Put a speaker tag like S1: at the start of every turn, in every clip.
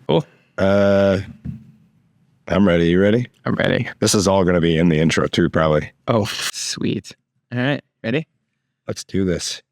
S1: Cool.
S2: I'm ready. You ready?
S1: I'm ready.
S2: This is all going to be in the intro too, probably.
S1: Oh, sweet. All right. Ready?
S2: Let's do this.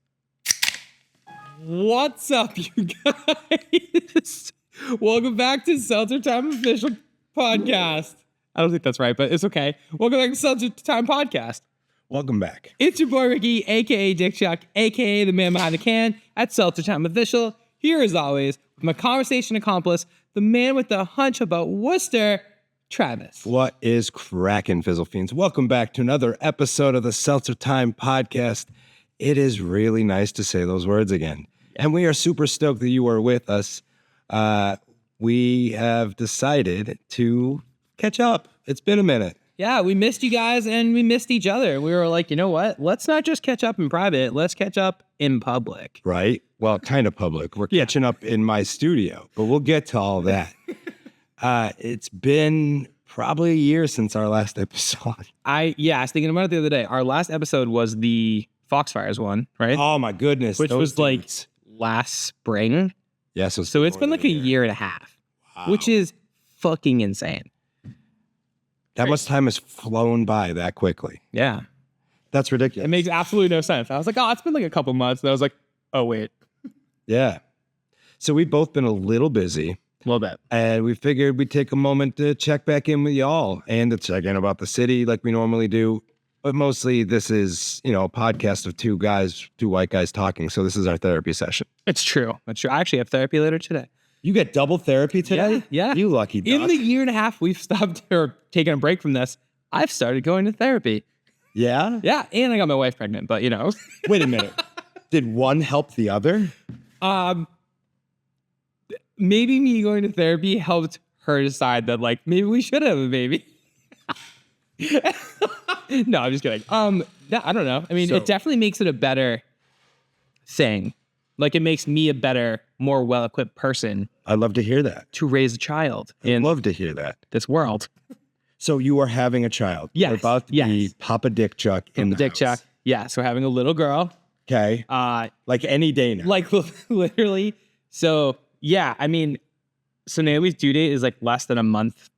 S3: What's up, you guys? Welcome back to Seltzer Time Official Podcast. I don't think that's right, but it's okay. Welcome back to Seltzer Time Podcast.
S2: Welcome back.
S3: It's your boy Ricky, aka Dick Chuck, aka the man behind the can at Seltzer Time Official. Here, as always, with my conversation accomplice, the man with the hunch about Worcester, Travis.
S2: What is cracking, fizzle fiends? Welcome back to another episode of the Seltzer Time Podcast. It is really nice to say those words again. And we are super stoked that you are with us. We have decided to catch up. It's been a minute.
S3: Yeah, we missed you guys and we missed each other. We were like, you know what? Let's not just catch up in private. Let's catch up in public.
S2: Right? Well, kind of public. We're catching up in my studio, but we'll get to all that. It's been probably a year since our last episode.
S3: I was thinking about it the other day. Our last episode was the Foxfires one, right?
S2: Oh my goodness.
S3: Which was like last spring.
S2: Yeah,
S3: So it's been like a year and a half, which is fucking insane.
S2: That much time has flown by that quickly.
S3: Yeah.
S2: That's ridiculous.
S3: It makes absolutely no sense. I was like, oh, it's been like a couple months. And I was like, oh, wait.
S2: Yeah. So we've both been a little busy.
S3: A little bit.
S2: And we figured we'd take a moment to check back in with y'all and to check in about the city like we normally do. But mostly this is, a podcast of two white guys talking. So this is our therapy session.
S3: It's true. That's true. I actually have therapy later today.
S2: You get double therapy today?
S3: Yeah.
S2: You lucky duck.
S3: In the year and a half we've stopped or taken a break from this, I've started going to therapy.
S2: Yeah?
S3: Yeah. And I got my wife pregnant, but
S2: Wait a minute. Did one help the other?
S3: Maybe me going to therapy helped her decide that like maybe we should have a baby. No, I'm just kidding. Yeah, I don't know. I mean, it definitely makes it a better thing. Like it makes me a better, more well-equipped person.
S2: I'd love to hear that.
S3: To raise a child in
S2: love to hear that.
S3: this world.
S2: So you are having a child.
S3: Yes.
S2: You're about to be Papa Dick Chuck in the
S3: Dick
S2: house.
S3: Chuck. Yeah, so having a little girl.
S2: Okay. Like any day now.
S3: Like literally. So yeah, I mean, so Naomi's due date is like less than a month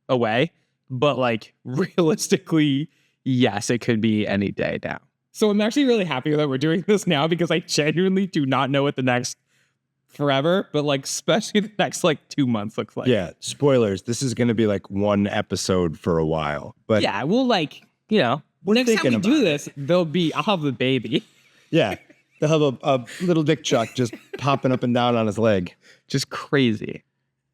S3: away. But like realistically, yes, it could be any day now. So I'm actually really happy that we're doing this now because I genuinely do not know what the next forever, but like especially the next like 2 months looks like.
S2: Yeah, spoilers. This is going to be like one episode for a while. But
S3: yeah, we'll like, next time we do this, I'll have the baby.
S2: Yeah, they'll have a little Dick Chuck just popping up and down on his leg.
S3: Just crazy.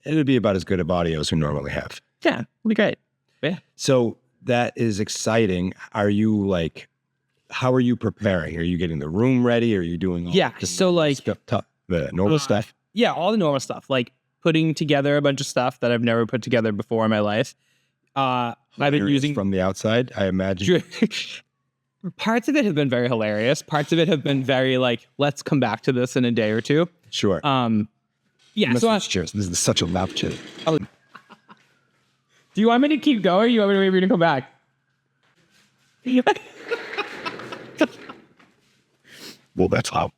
S2: It'll be about as good of audio as we normally have.
S3: Yeah, it'll be great. Yeah.
S2: So that is exciting. How are you preparing? Are you getting the room ready? Are you doing all the normal stuff?
S3: Yeah, all the normal stuff. Like putting together a bunch of stuff that I've never put together before in my life. I've been using
S2: from the outside, I imagine.
S3: Parts of it have been very hilarious. Parts of it have been very like, let's come back to this in a day or two.
S2: Sure.
S3: Yeah. So
S2: cheers. This is such a loud cheer.
S3: Do you want me to keep going? Or you want me to wait for you to come back?
S2: Well, that's loud.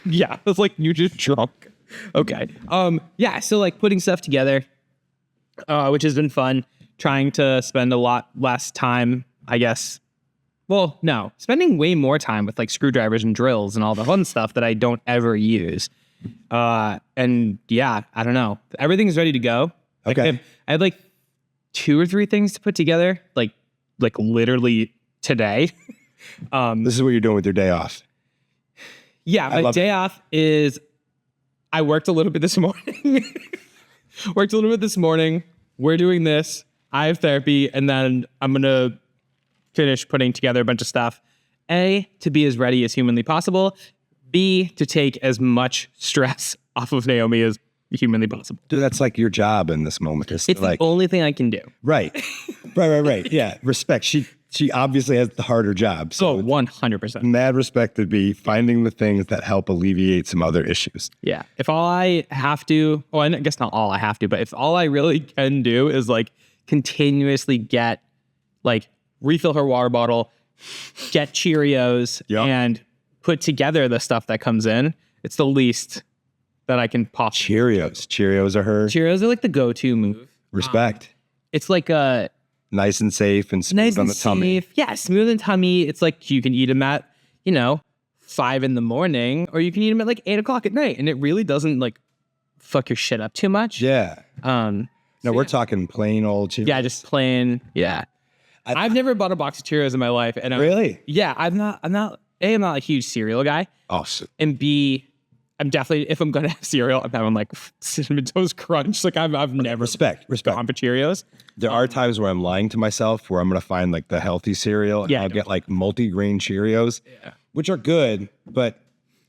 S3: Yeah, it's like you just drunk. Okay. Yeah, so like putting stuff together, which has been fun. Trying to spend a lot less time, I guess. Well, no, spending way more time with like screwdrivers and drills and all the fun stuff that I don't ever use. And yeah, I don't know. Everything's ready to go.
S2: Okay.
S3: Like, I had like 2 or 3 things to put together, like literally today.
S2: This is what you're doing with your day off.
S3: Yeah, my day off is I worked a little bit this morning. We're doing this. I have therapy, and then I'm going to finish putting together a bunch of stuff. A, to be as ready as humanly possible. B, to take as much stress off of Naomi as humanly possible.
S2: Dude, that's like your job in this moment.
S3: It's like, the only thing I can do.
S2: Right. Right. Yeah, respect. She obviously has the harder job.
S3: So 100%.
S2: Mad respect to be finding the things that help alleviate some other issues.
S3: Yeah. If all I have to, well, I guess not all I have to, but if all I really can do is like continuously get, like refill her water bottle, get Cheerios, and put together the stuff that comes in, it's the least that I can possibly.
S2: Cheerios are her.
S3: Cheerios are like the go-to move.
S2: Respect.
S3: It's like a
S2: Nice and safe and smooth
S3: nice
S2: on
S3: and
S2: the tummy.
S3: safe. Yeah, smooth and tummy. It's like you can eat them at, 5 a.m, or you can eat them at like 8 o'clock at night, and it really doesn't like fuck your shit up too much.
S2: Yeah.
S3: No,
S2: We're talking plain old Cheerios.
S3: Yeah, just plain. Yeah. I've never bought a box of Cheerios in my life, and
S2: Really?
S3: Yeah, I'm not A, I'm not a huge cereal guy,
S2: Awesome.
S3: and B, I'm definitely, if I'm gonna have cereal, I'm having like Cinnamon Toast Crunch. Like I've never
S2: Respect.
S3: gone for Cheerios.
S2: There are times where I'm lying to myself where I'm going to find like the healthy cereal. And
S3: Yeah,
S2: I'll get like multi-grain Cheerios, which are good, but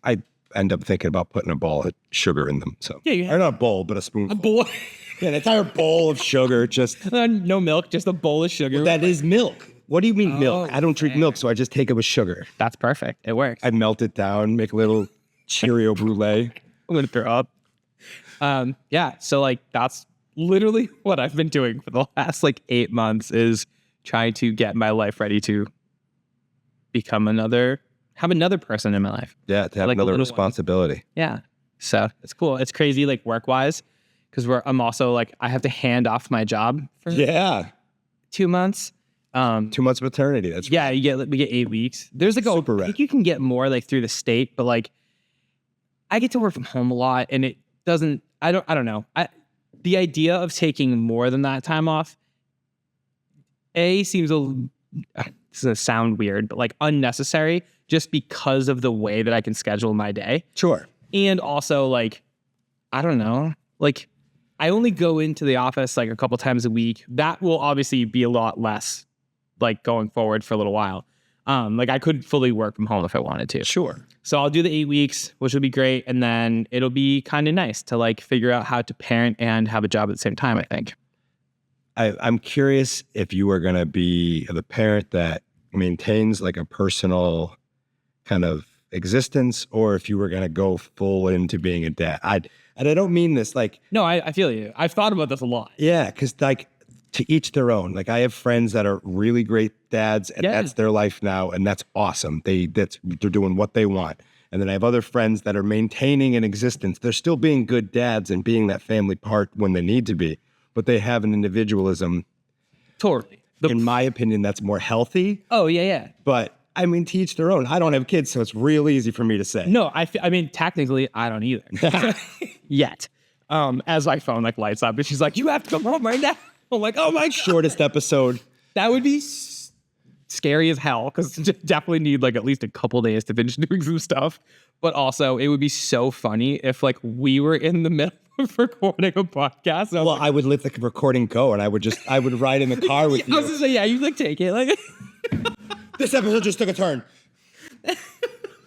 S2: I end up thinking about putting a bowl of sugar in them. So
S3: Yeah, you have-
S2: or not a bowl, but a spoonful.
S3: Bowl,
S2: Yeah, an entire bowl of sugar. Just
S3: no milk, just a bowl of sugar.
S2: that is milk. What do you mean milk?
S3: Oh,
S2: I don't drink milk, so I just take it with sugar.
S3: That's perfect. It works.
S2: I melt it down, make a little Cheerio brulee.
S3: I'm gonna throw up. Yeah. So like that's literally what I've been doing for the last like 8 months is trying to get my life ready to have another person in my life.
S2: Yeah, to have
S3: Like a
S2: another
S3: little one.
S2: responsibility.
S3: Yeah. So it's cool. It's crazy, like work wise, because I'm also like I have to hand off my job for
S2: Yeah.
S3: 2 months.
S2: 2 months maternity. That's
S3: Yeah, we get 8 weeks. There's like
S2: Super
S3: I
S2: rad.
S3: think you can get more like through the state, but like I get to work from home a lot, and it doesn't. I don't know. The idea of taking more than that time off, seems this is gonna sound weird, but like unnecessary, just because of the way that I can schedule my day,
S2: Sure.
S3: and also like I don't know, like I only go into the office like a couple times a week. That will obviously be a lot less, like going forward for a little while. Like I could fully work from home if I wanted to.
S2: Sure.
S3: So I'll do the 8 weeks, which will be great. And then it'll be kind of nice to like figure out how to parent and have a job at the same time, I think.
S2: I'm curious if you are going to be the parent that maintains like a personal kind of existence, or if you were going to go full into being a dad. And I don't mean this like,
S3: No, I feel you. I've thought about this a lot.
S2: yeah, because like to each their own. Like I have friends that are really great dads, and
S3: Yeah.
S2: that's their life now, and that's awesome. They're doing what they want. And then I have other friends that are maintaining an existence. They're still being good dads and being that family part when they need to be, but they have an individualism.
S3: Totally.
S2: In my opinion, that's more healthy.
S3: Oh, yeah.
S2: But I mean, to each their own. I don't have kids, so it's real easy for me to say.
S3: No, I mean, technically, I don't either. Yet. As my phone like lights up, and she's like, "You have to come home right now." I'm like, "Oh my God."
S2: Shortest episode.
S3: That would be scary as hell, because definitely need like at least a couple days to finish doing some stuff. But also, it would be so funny if like we were in the middle of recording a podcast. And I was
S2: Well, I would let the recording go, and I would ride in the car with
S3: I was
S2: you.
S3: just say, yeah, you like take it. Like,
S2: This episode just took a turn.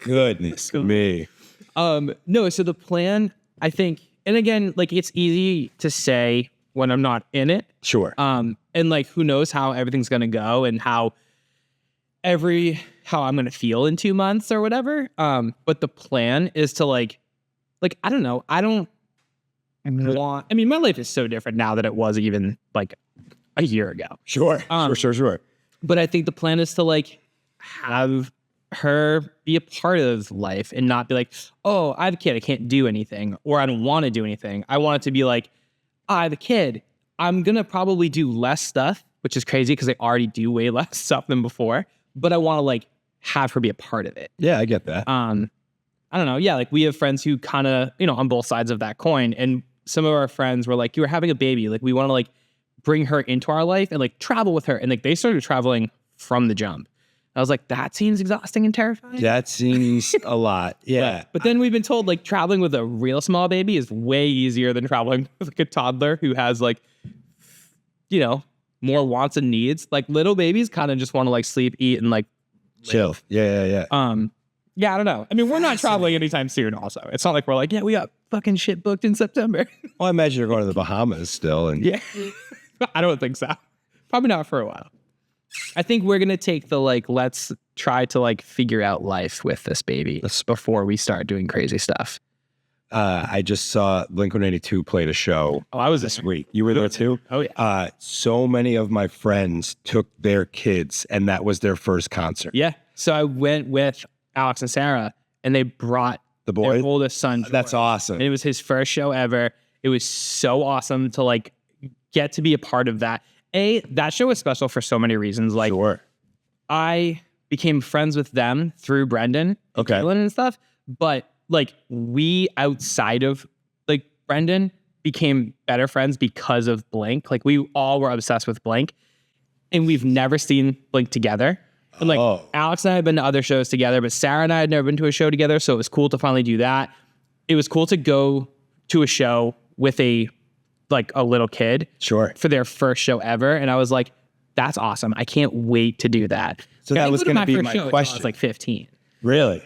S2: Goodness me.
S3: no, so the plan, I think, and again, like it's easy to say when I'm not in it.
S2: Sure.
S3: And like who knows how everything's gonna go and how I'm gonna feel in 2 months or whatever. But the plan is to like I don't know. I mean, my life is so different now than it was even like a year ago.
S2: Sure. Sure.
S3: But I think the plan is to like have her be a part of life and not be like, oh, I have a kid, I can't do anything, or I don't want to do anything. I want it to be like, I have a kid, I'm gonna probably do less stuff, which is crazy because I already do way less stuff than before, but I want to like have her be a part of it.
S2: Yeah, I get that.
S3: I don't know. Yeah, like we have friends who kind of, on both sides of that coin. And some of our friends were like, you were having a baby. Like we want to like bring her into our life and like travel with her. And like they started traveling from the jump. I was like, that seems exhausting and terrifying.
S2: That seems a lot. Yeah.
S3: But then we've been told like traveling with a real small baby is way easier than traveling with like a toddler who has like, more wants and needs. Like little babies kind of just want to like sleep, eat, and like
S2: Chill. Yeah.
S3: Yeah, I don't know. I mean, we're not traveling anytime soon also. It's not like we're like, yeah, we got fucking shit booked in September.
S2: Well, I imagine you're going to the Bahamas still. And
S3: Yeah. I don't think so. Probably not for a while. I think we're going to take the like, let's try to like figure out life with this baby before we start doing crazy stuff.
S2: I just saw Blink-182 played a show
S3: Oh, I was
S2: this week. You were there too?
S3: Oh, yeah.
S2: So many of my friends took their kids, and that was their first concert.
S3: Yeah. So I went with Alex and Sarah, and they brought
S2: The boy?
S3: their oldest son.
S2: That's
S3: George.
S2: awesome.
S3: And it was his first show ever. It was so awesome to like get to be a part of that. That show was special for so many reasons. Like
S2: Sure.
S3: I became friends with them through Brendan and
S2: Okay.
S3: Caitlin and stuff. But like we outside of like Brendan became better friends because of Blink. Like we all were obsessed with Blink, and we've never seen Blink together. And like Alex and I had been to other shows together, but Sarah and I had never been to a show together. So it was cool to finally do that. It was cool to go to a show with a little kid.
S2: Sure.
S3: For their first show ever. And I was like, that's awesome. I can't wait to do that.
S2: So that was going to be my
S3: I
S2: question.
S3: was like 15.
S2: Really?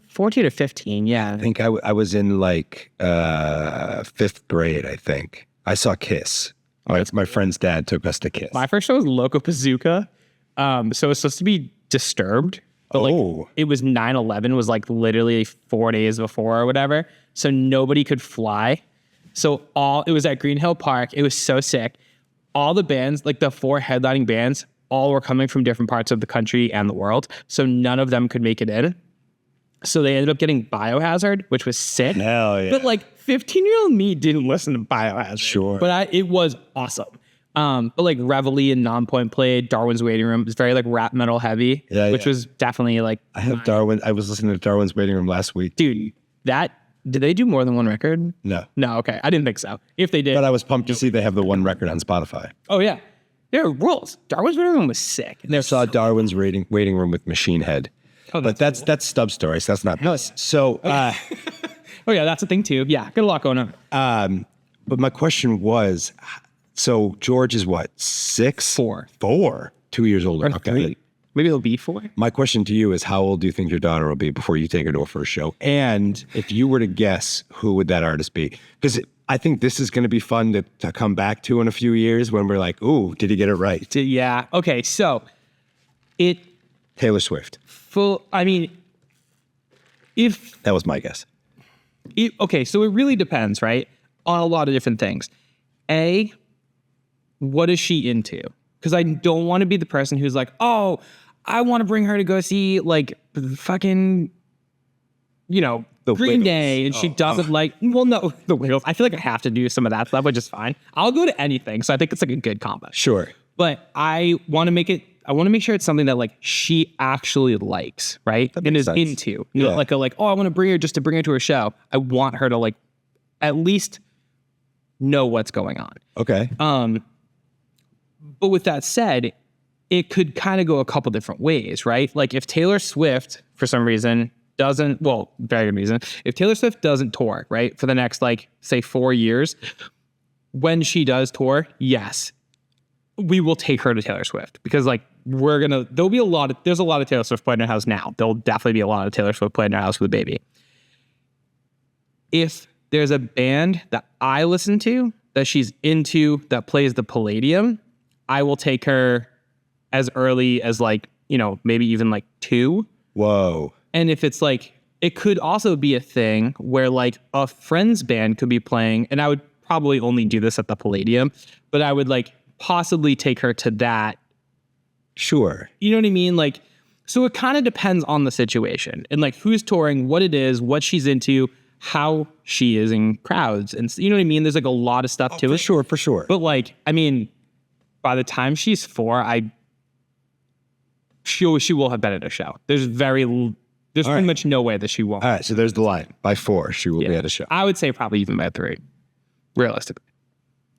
S3: 14 or 15, yeah.
S2: I think I was in like 5th grade, I think. I saw Kiss. My friend's dad took us to Kiss.
S3: My first show was Loco Bazooka. So it was supposed to be Disturbed. But like it was 9/11 was like literally 4 days before or whatever. So nobody could fly. So it was at Green Hill Park. It was so sick. All the bands, like the 4 headlining bands, all were coming from different parts of the country and the world. So none of them could make it in. So they ended up getting Biohazard, which was sick.
S2: Hell yeah.
S3: But like 15-year-old me didn't listen to Biohazard.
S2: Sure.
S3: But it was awesome. But like Reveille and Nonpoint played, Darwin's Waiting Room. It was very like rap metal heavy, which was definitely like.
S2: I have Darwin. I was listening to Darwin's Waiting Room last week.
S3: Dude, did they do more than one record?
S2: No.
S3: No, okay. I didn't think so. If they did.
S2: But I was pumped to see they have the one record on Spotify.
S3: Oh, yeah. There were rules. Darwin's Waiting Room was sick. And
S2: I saw Darwin's Waiting Room with Machine Head.
S3: Oh,
S2: but that's Stubbs' story, so that's not us. So,
S3: oh, yeah, that's a thing too. Yeah, got a lot going on.
S2: but my question was, so George is what, 6?
S3: 4.
S2: 4? 2 years older.
S3: Or 3. Maybe it'll be 4.
S2: My question to you is, how old do you think your daughter will be before you take her to a first show? And if you were to guess, who would that artist be? Because I think this is going to be fun to come back to in a few years when we're like, ooh, did he get it right?
S3: Yeah. Okay, so
S2: Taylor Swift.
S3: If
S2: That was my guess.
S3: okay, so it really depends, right? On a lot of different things. What is she into? Because I don't want to be the person who's like, oh, I want to bring her to go see like fucking, the Green
S2: Wiggles.
S3: Day, and she doesn't like. Well, no, the Wiggles. I feel like I have to do some of that stuff, which is fine. I'll go to anything, so I think it's like a good combo.
S2: Sure.
S3: But I want to make sure it's something that like she actually likes, right? And is
S2: sense.
S3: into. Not like I want to bring her just to bring her to a show. I want her to like at least know what's going on.
S2: Okay.
S3: But with that said, it could kind of go a couple different ways, right? Like if Taylor Swift, for some reason, very good reason, if Taylor Swift doesn't tour, right, for the next, like, say 4 years, when she does tour, yes, we will take her to Taylor Swift because, like, there's a lot of Taylor Swift playing in our house now. There'll definitely be a lot of Taylor Swift playing in our house with a baby. If there's a band that I listen to that she's into that plays the Palladium, I will take her as early as like, maybe even like 2.
S2: Whoa.
S3: And if it's like, it could also be a thing where like a friend's band could be playing, and I would probably only do this at the Palladium, but I would like possibly take her to that.
S2: Sure.
S3: You know what I mean? Like, so it kind of depends on the situation and like who's touring, what it is, what she's into, how she is in crowds. And you know what I mean? There's like a lot of stuff to it.
S2: For sure.
S3: But like, I mean, by the time she's 4, she will have been at a show. There's pretty much no way that she won't.
S2: All right, so there's the line. By 4, she will be at a show.
S3: I would say probably even by 3, realistically.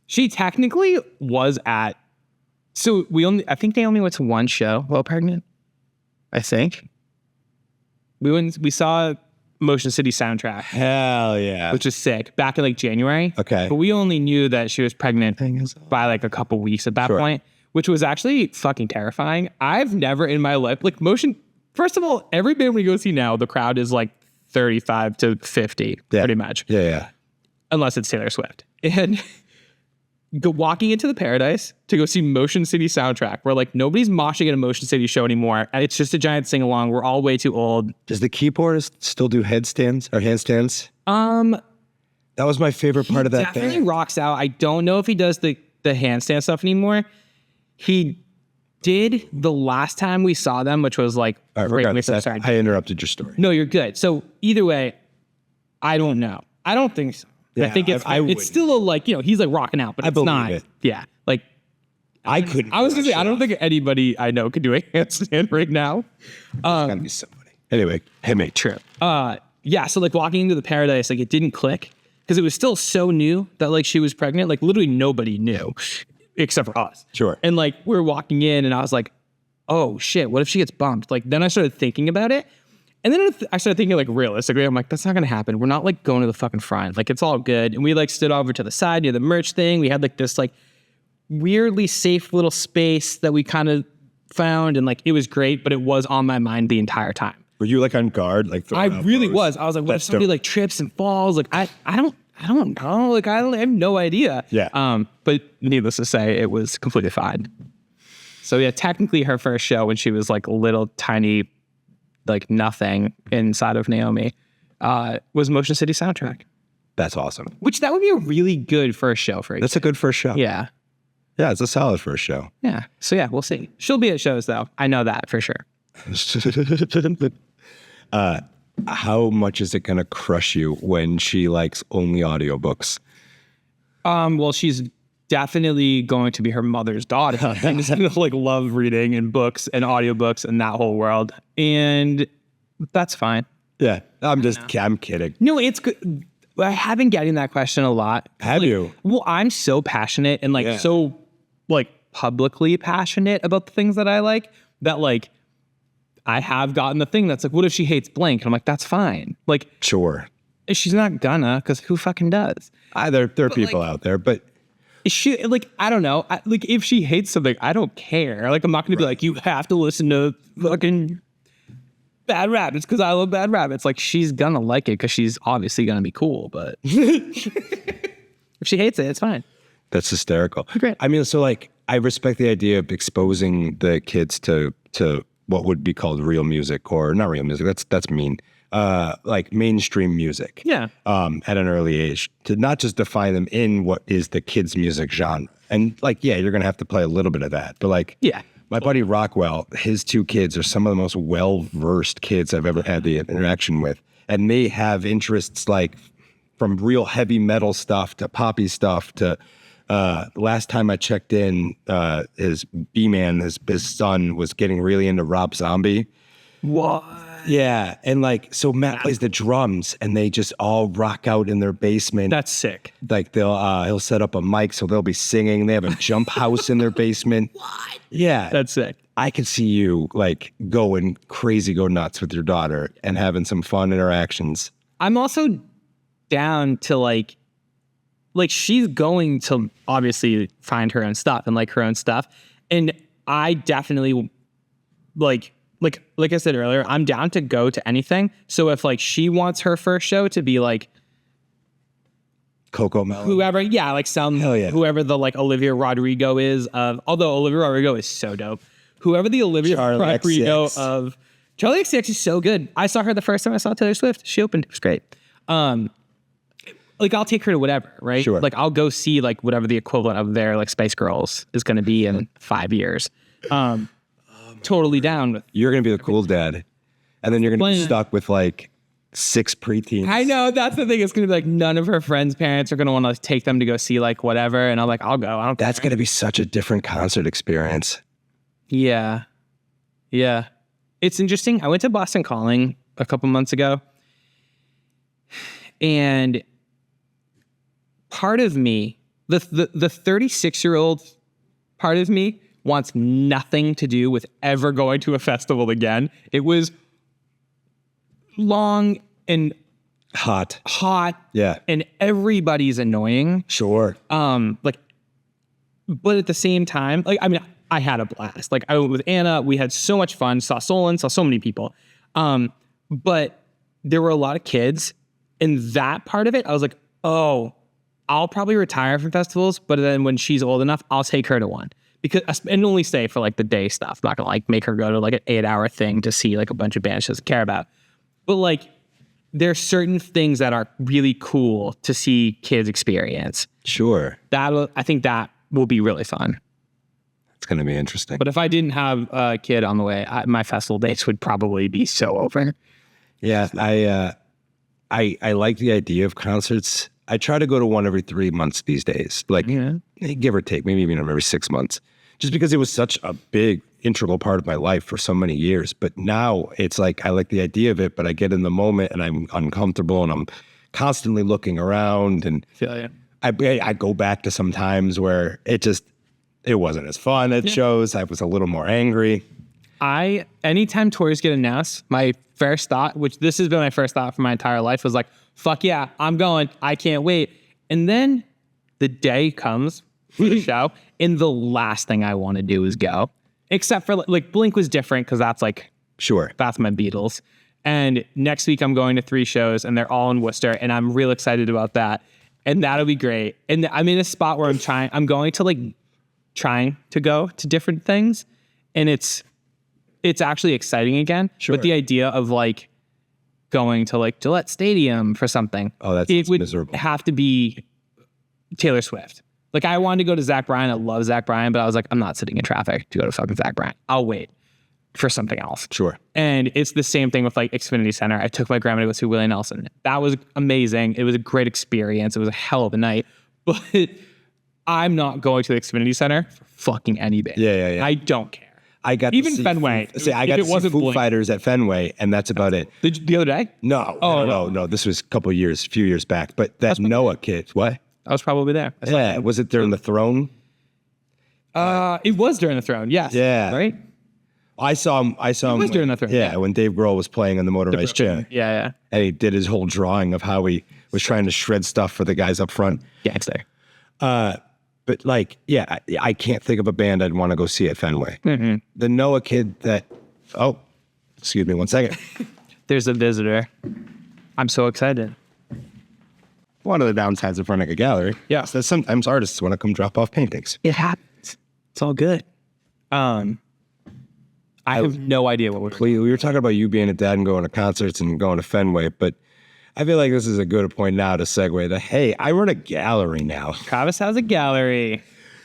S3: She technically was at. So I think they only went to one show while pregnant. I think. We saw Motion City Soundtrack.
S2: Hell yeah.
S3: Which is sick. Back in like January.
S2: Okay.
S3: But we only knew that she was pregnant by like a couple weeks at that point, which was actually fucking terrifying. I've never in my life, like Motion, first of all, every band we go see now, the crowd is like 35 to 50, pretty much.
S2: Yeah.
S3: Unless it's Taylor Swift. And walking into the Paradise to go see Motion City Soundtrack, where like nobody's moshing at a Motion City show anymore. And it's just a giant sing along. We're all way too old.
S2: Does the keyboardist still do headstands or handstands? That was my favorite part of that
S3: definitely
S2: thing.
S3: Rocks out. I don't know if he does the handstand stuff anymore. He did the last time we saw them, which was like,
S2: All right, regardless,
S3: sorry.
S2: I interrupted your story.
S3: No, you're good. So either way, I don't know. I don't think so.
S2: Yeah,
S3: I think it's
S2: wouldn't.
S3: still a like, he's like rocking out, but it's
S2: believe
S3: not.
S2: it.
S3: Yeah. Like
S2: I couldn't.
S3: I was gonna say, I don't think anybody I know could do a handstand right now.
S2: Gotta be somebody. Anyway, hit me.
S3: True. Yeah. So like walking into the paradise, like it didn't click because it was still so new that like she was pregnant. Like literally nobody knew except for us.
S2: Sure.
S3: And like we're walking in and I was like, oh shit, what if she gets bumped? Like then I started thinking about it. And then I started thinking like realistically, I'm like, that's not going to happen. We're not like going to the fucking front. Like it's all good. And we like stood over to the side near the merch thing. We had like this like weirdly safe little space that we kind of found. And like, it was great, but it was on my mind the entire time.
S2: Were you like on guard? Like
S3: I really was. I was like, what if somebody like trips and falls? Like, I don't know. Like, I have no idea.
S2: Yeah.
S3: But needless to say, it was completely fine. So yeah, technically her first show when she was like a little tiny, like nothing inside of Naomi, was Motion City Soundtrack.
S2: That's awesome.
S3: Which that would be a really good first show for you.
S2: That's a good first show.
S3: Yeah.
S2: Yeah, it's a solid first show.
S3: Yeah. So yeah, we'll see. She'll be at shows though. I know that for sure.
S2: How much is it gonna crush you when she likes only audiobooks?
S3: Well, she's definitely going to be her mother's daughter. And she's gonna like love reading and books and audiobooks and that whole world. And that's fine.
S2: Yeah, I'm kidding.
S3: No, it's good. I have been getting that question a lot.
S2: Have you?
S3: Well, I'm so passionate and like so like publicly passionate about the things that I like that like I have gotten the thing that's like, what if she hates blank? And I'm like, that's fine. Like,
S2: Sure.
S3: she's not gonna, because who fucking does?
S2: There are people out there, but
S3: She like, I don't know. Like, if she hates something, I don't care. Like, I'm not gonna be like, you have to listen to fucking Bad Rabbits because I love Bad Rabbits. Like, she's gonna like it because she's obviously gonna be cool. But if she hates it, it's fine.
S2: that's hysterical.
S3: Great.
S2: I mean, so like, I respect the idea of exposing the kids to what would be called real music, or not real music. That's mean. Like mainstream music.
S3: Yeah.
S2: At an early age, to not just define them in what is the kids' music genre. And like, yeah, you're gonna have to play a little bit of that. But like,
S3: Yeah.
S2: my buddy Rockwell, his two kids are some of the most well-versed kids I've ever had the interaction with. And they have interests like from real heavy metal stuff to poppy stuff to last time I checked in, his B-man, his son was getting really into Rob Zombie.
S3: What?
S2: Yeah. And like, so Matt plays the drums and they just all rock out in their basement.
S3: That's sick.
S2: Like he'll set up a mic so they'll be singing. They have a jump house in their basement. What? Yeah.
S3: That's sick.
S2: I could see you like going crazy, go nuts with your daughter and having some fun interactions.
S3: I'm also down to like she's going to obviously find her own stuff and like her own stuff. And I definitely like I said earlier, I'm down to go to anything. So if like she wants her first show to be like
S2: Coco Melon.
S3: whoever, yeah, like
S2: Hell yeah.
S3: whoever the like Olivia Rodrigo is of, although Olivia Rodrigo is so dope. Whoever the Olivia
S2: Charli
S3: Rodrigo
S2: XCX.
S3: of Charli XCX is so good. I saw her the first time I saw Taylor Swift. She opened. It was great. Like I'll take her to whatever, right?
S2: Sure.
S3: Like I'll go see like whatever the equivalent of their like Spice Girls is going to be in 5 years. Totally down with.
S2: You're going to be the cool dad. And then you're going to be
S3: Plan-
S2: stuck with like 6 preteens.
S3: I know, that's the thing. It's going to be like none of her friends' parents are going to want to take them to go see like whatever. And I'm like, I'll go. I don't
S2: That's
S3: care.
S2: going to be such a different concert experience.
S3: Yeah. Yeah. It's interesting. I went to Boston Calling a couple months ago. And part of me, the 36-year-old part of me wants nothing to do with ever going to a festival again. It was long and
S2: Hot.
S3: yeah, and everybody's annoying.
S2: Sure.
S3: But at the same time, like, I mean, I had a blast. Like I went with Anna, we had so much fun, saw Solon, saw so many people. But there were a lot of kids, and that part of it, I was like, oh, I'll probably retire from festivals, but then when she's old enough, I'll take her to one. Because, and only stay for like the day stuff. I'm not gonna like make her go to like an 8-hour thing to see like a bunch of bands she doesn't care about. But like, there's certain things that are really cool to see kids experience.
S2: Sure.
S3: I think that will be really fun.
S2: It's going to be interesting.
S3: But if I didn't have a kid on the way, my festival dates would probably be so over.
S2: Yeah, I like the idea of concerts. I try to go to one every 3 months these days, like give or take, maybe even every 6 months, just because it was such a big integral part of my life for so many years. But now it's like, I like the idea of it, but I get in the moment and I'm uncomfortable and I'm constantly looking around, and
S3: Feel you.
S2: I go back to some times where it wasn't as fun at shows. I was a little more angry.
S3: Anytime tours get announced, my first thought, which this has been my first thought for my entire life, was like, fuck yeah, I'm going. I can't wait. And then the day comes for the show, and the last thing I want to do is go. Except for like Blink was different because that's like,
S2: Sure.
S3: that's my Beatles. And next week I'm going to 3 shows and they're all in Worcester, and I'm real excited about that. And that'll be great. And I'm in a spot where I'm going to trying to go to different things, and it's actually exciting again.
S2: Sure.
S3: But the idea of like going to like Gillette Stadium for something,
S2: It would miserable.
S3: Have to be Taylor Swift. Like I wanted to go to Zach Bryan. I love Zach Bryan, but I was like, I'm not sitting in traffic to go to fucking Zach Bryan. I'll wait for something else.
S2: Sure.
S3: And it's the same thing with like Xfinity Center. I took my grandma to go see Willie Nelson. That was amazing. It was a great experience. It was a hell of a night. But I'm not going to the Xfinity Center for fucking any band.
S2: Yeah.
S3: I don't care.
S2: I got
S3: Even
S2: to see
S3: Fenway.
S2: I got to see Foo Fighters at Fenway, and that's about it.
S3: The other day?
S2: No. This was a few years back. But that Noah kid, what?
S3: I was probably there.
S2: Yeah, was it during the Throne?
S3: It was during the Throne. Yes.
S2: Yeah.
S3: Right?
S2: I saw him. It
S3: was during the Throne.
S2: Yeah, when Dave Grohl was playing on the motorized chair.
S3: Yeah.
S2: And he did his whole drawing of how he was trying to shred stuff for the guys up front.
S3: Gangster.
S2: But like, yeah, I can't think of a band I'd want to go see at Fenway. Mm-hmm. The Noah kid excuse me 1 second.
S3: There's a visitor. I'm so excited.
S2: One of the downsides of running a gallery.
S3: Yeah.
S2: Is that sometimes artists want to come drop off paintings.
S3: It happens. It's all good. I have no idea what we're doing.
S2: We were talking about you being a dad and going to concerts and going to Fenway, but I feel like this is a good point now to segue to, hey, I run a gallery now.
S3: Travis has a gallery.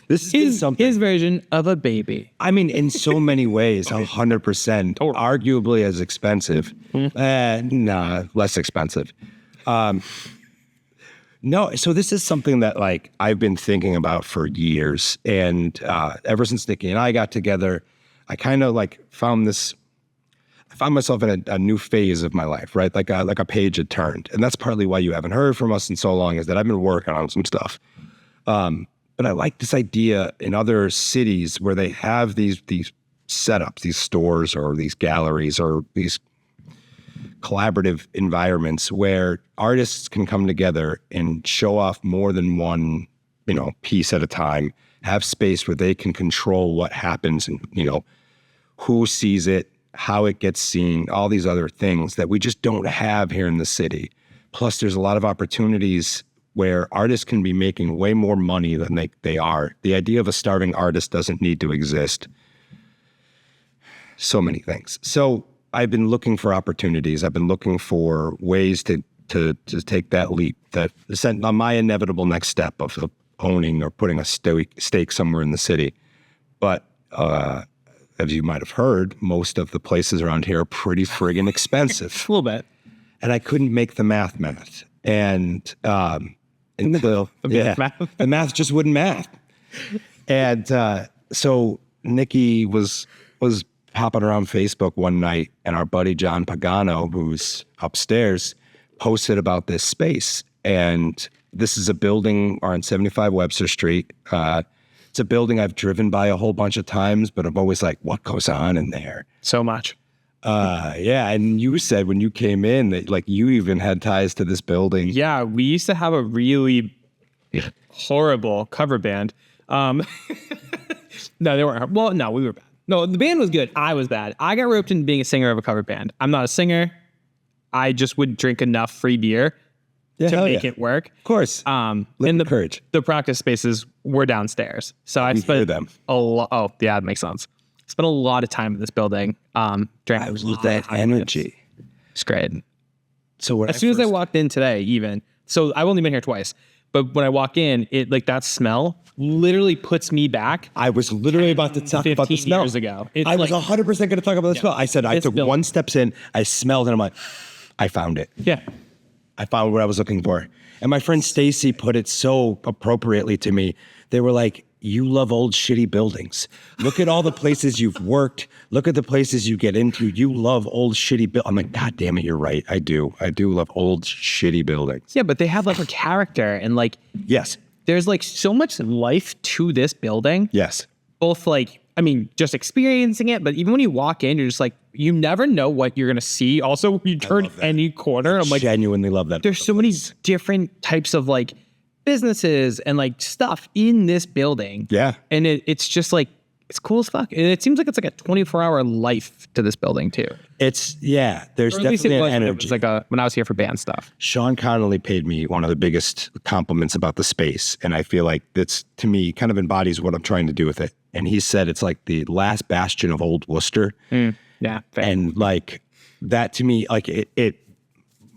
S2: This is something.
S3: His version of a baby.
S2: I mean, in so many ways, 100%, arguably as expensive. Less expensive. No, so this is something that like I've been thinking about for years. And ever since Nikki and I got together, I kind of like found myself in a new phase of my life, right? Like a page had turned. And that's partly why you haven't heard from us in so long, is that I've been working on some stuff. But I like this idea in other cities where they have these setups, these stores or these galleries or these collaborative environments where artists can come together and show off more than one, piece at a time, have space where they can control what happens and, who sees it, how it gets seen, all these other things that we just don't have here in the city. Plus, there's a lot of opportunities where artists can be making way more money than they are. The idea of a starving artist doesn't need to exist. So many things. So I've been looking for opportunities. I've been looking for ways to take that leap, that on my inevitable next step of owning or putting a stake somewhere in the city. But as you might have heard, most of the places around here are pretty friggin' expensive.
S3: A little bit.
S2: And I couldn't make the math. And the math just wouldn't math. And so Nikki was hopping around Facebook one night, and our buddy John Pagano, who's upstairs, posted about this space. And this is a building on 75 Webster Street. It's a building I've driven by a whole bunch of times, but I'm always like, what goes on in there?
S3: So much.
S2: Yeah, and you said when you came in that like you even had ties to this building.
S3: Yeah, we used to have a really horrible cover band. No, they weren't. Well, no, we were bad. No, the band was good. I was bad. I got roped into being a singer of a cover band. I'm not a singer. I just would drink enough free beer to make it work.
S2: Of course.
S3: And the practice spaces were downstairs. So I spent
S2: them.
S3: a lot. Oh, yeah, it makes sense. Spent a lot of time in this building. Drank
S2: I love that energy.
S3: It's great.
S2: So
S3: as soon as I walked in today, even, so I've only been here twice, But when I walk in, it like that smell literally puts me back.
S2: I was literally about to talk about the
S3: 15
S2: smell.
S3: years ago. It's
S2: I was
S3: like-
S2: 100% going to talk about the smell. I said I took
S3: built.
S2: one steps in, I smelled, and I'm like, I found it.
S3: Yeah.
S2: I found what I was looking for. And my friend Stacy put it so appropriately to me. They were like, you love old shitty buildings. Look at all the places you've worked. Look at the places you get into. You love old shitty buildings. I'm like, God damn it, you're right. I do. I do love old shitty buildings.
S3: Yeah, but they have like a character and like
S2: Yes.
S3: there's like so much life to this building.
S2: Yes.
S3: Both like, I mean, just experiencing it, but even when you walk in, you're just like, you never know what you're going to see. Also, you turn any corner. I'm like,
S2: Genuinely love that.
S3: there's so many different types of like businesses and like stuff in this building.
S2: Yeah.
S3: And it's just like, it's cool as fuck. And it seems like it's like a 24-hour life to this building too.
S2: It's, yeah, there's
S3: Or at least
S2: definitely
S3: it
S2: an
S3: was,
S2: energy.
S3: it was like when I was here for band stuff.
S2: Sean Connolly paid me one of the biggest compliments about the space. And I feel like that's, to me, kind of embodies what I'm trying to do with it. And he said it's like the last bastion of old Worcester.
S3: Yeah. Fair.
S2: And like that to me, like it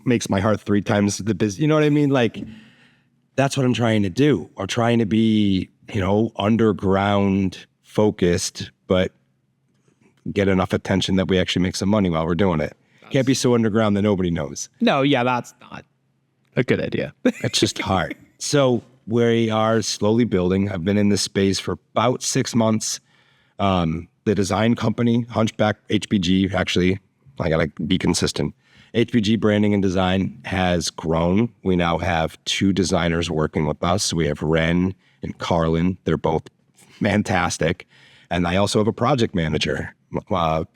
S2: makes my heart 3 times the business. You know what I mean? Like that's what I'm trying to do. I'm trying to be, underground focused, but get enough attention that we actually make some money while we're doing it. Can't be so underground that nobody knows.
S3: No, yeah, that's not a good idea.
S2: It's just hard. So we are slowly building. I've been in this space for about 6 months. The design company, Hunchback HBG, actually, I gotta be consistent. HBG Branding and Design has grown. We now have 2 designers working with us. We have Ren and Carlin. They're both fantastic. And I also have a project manager.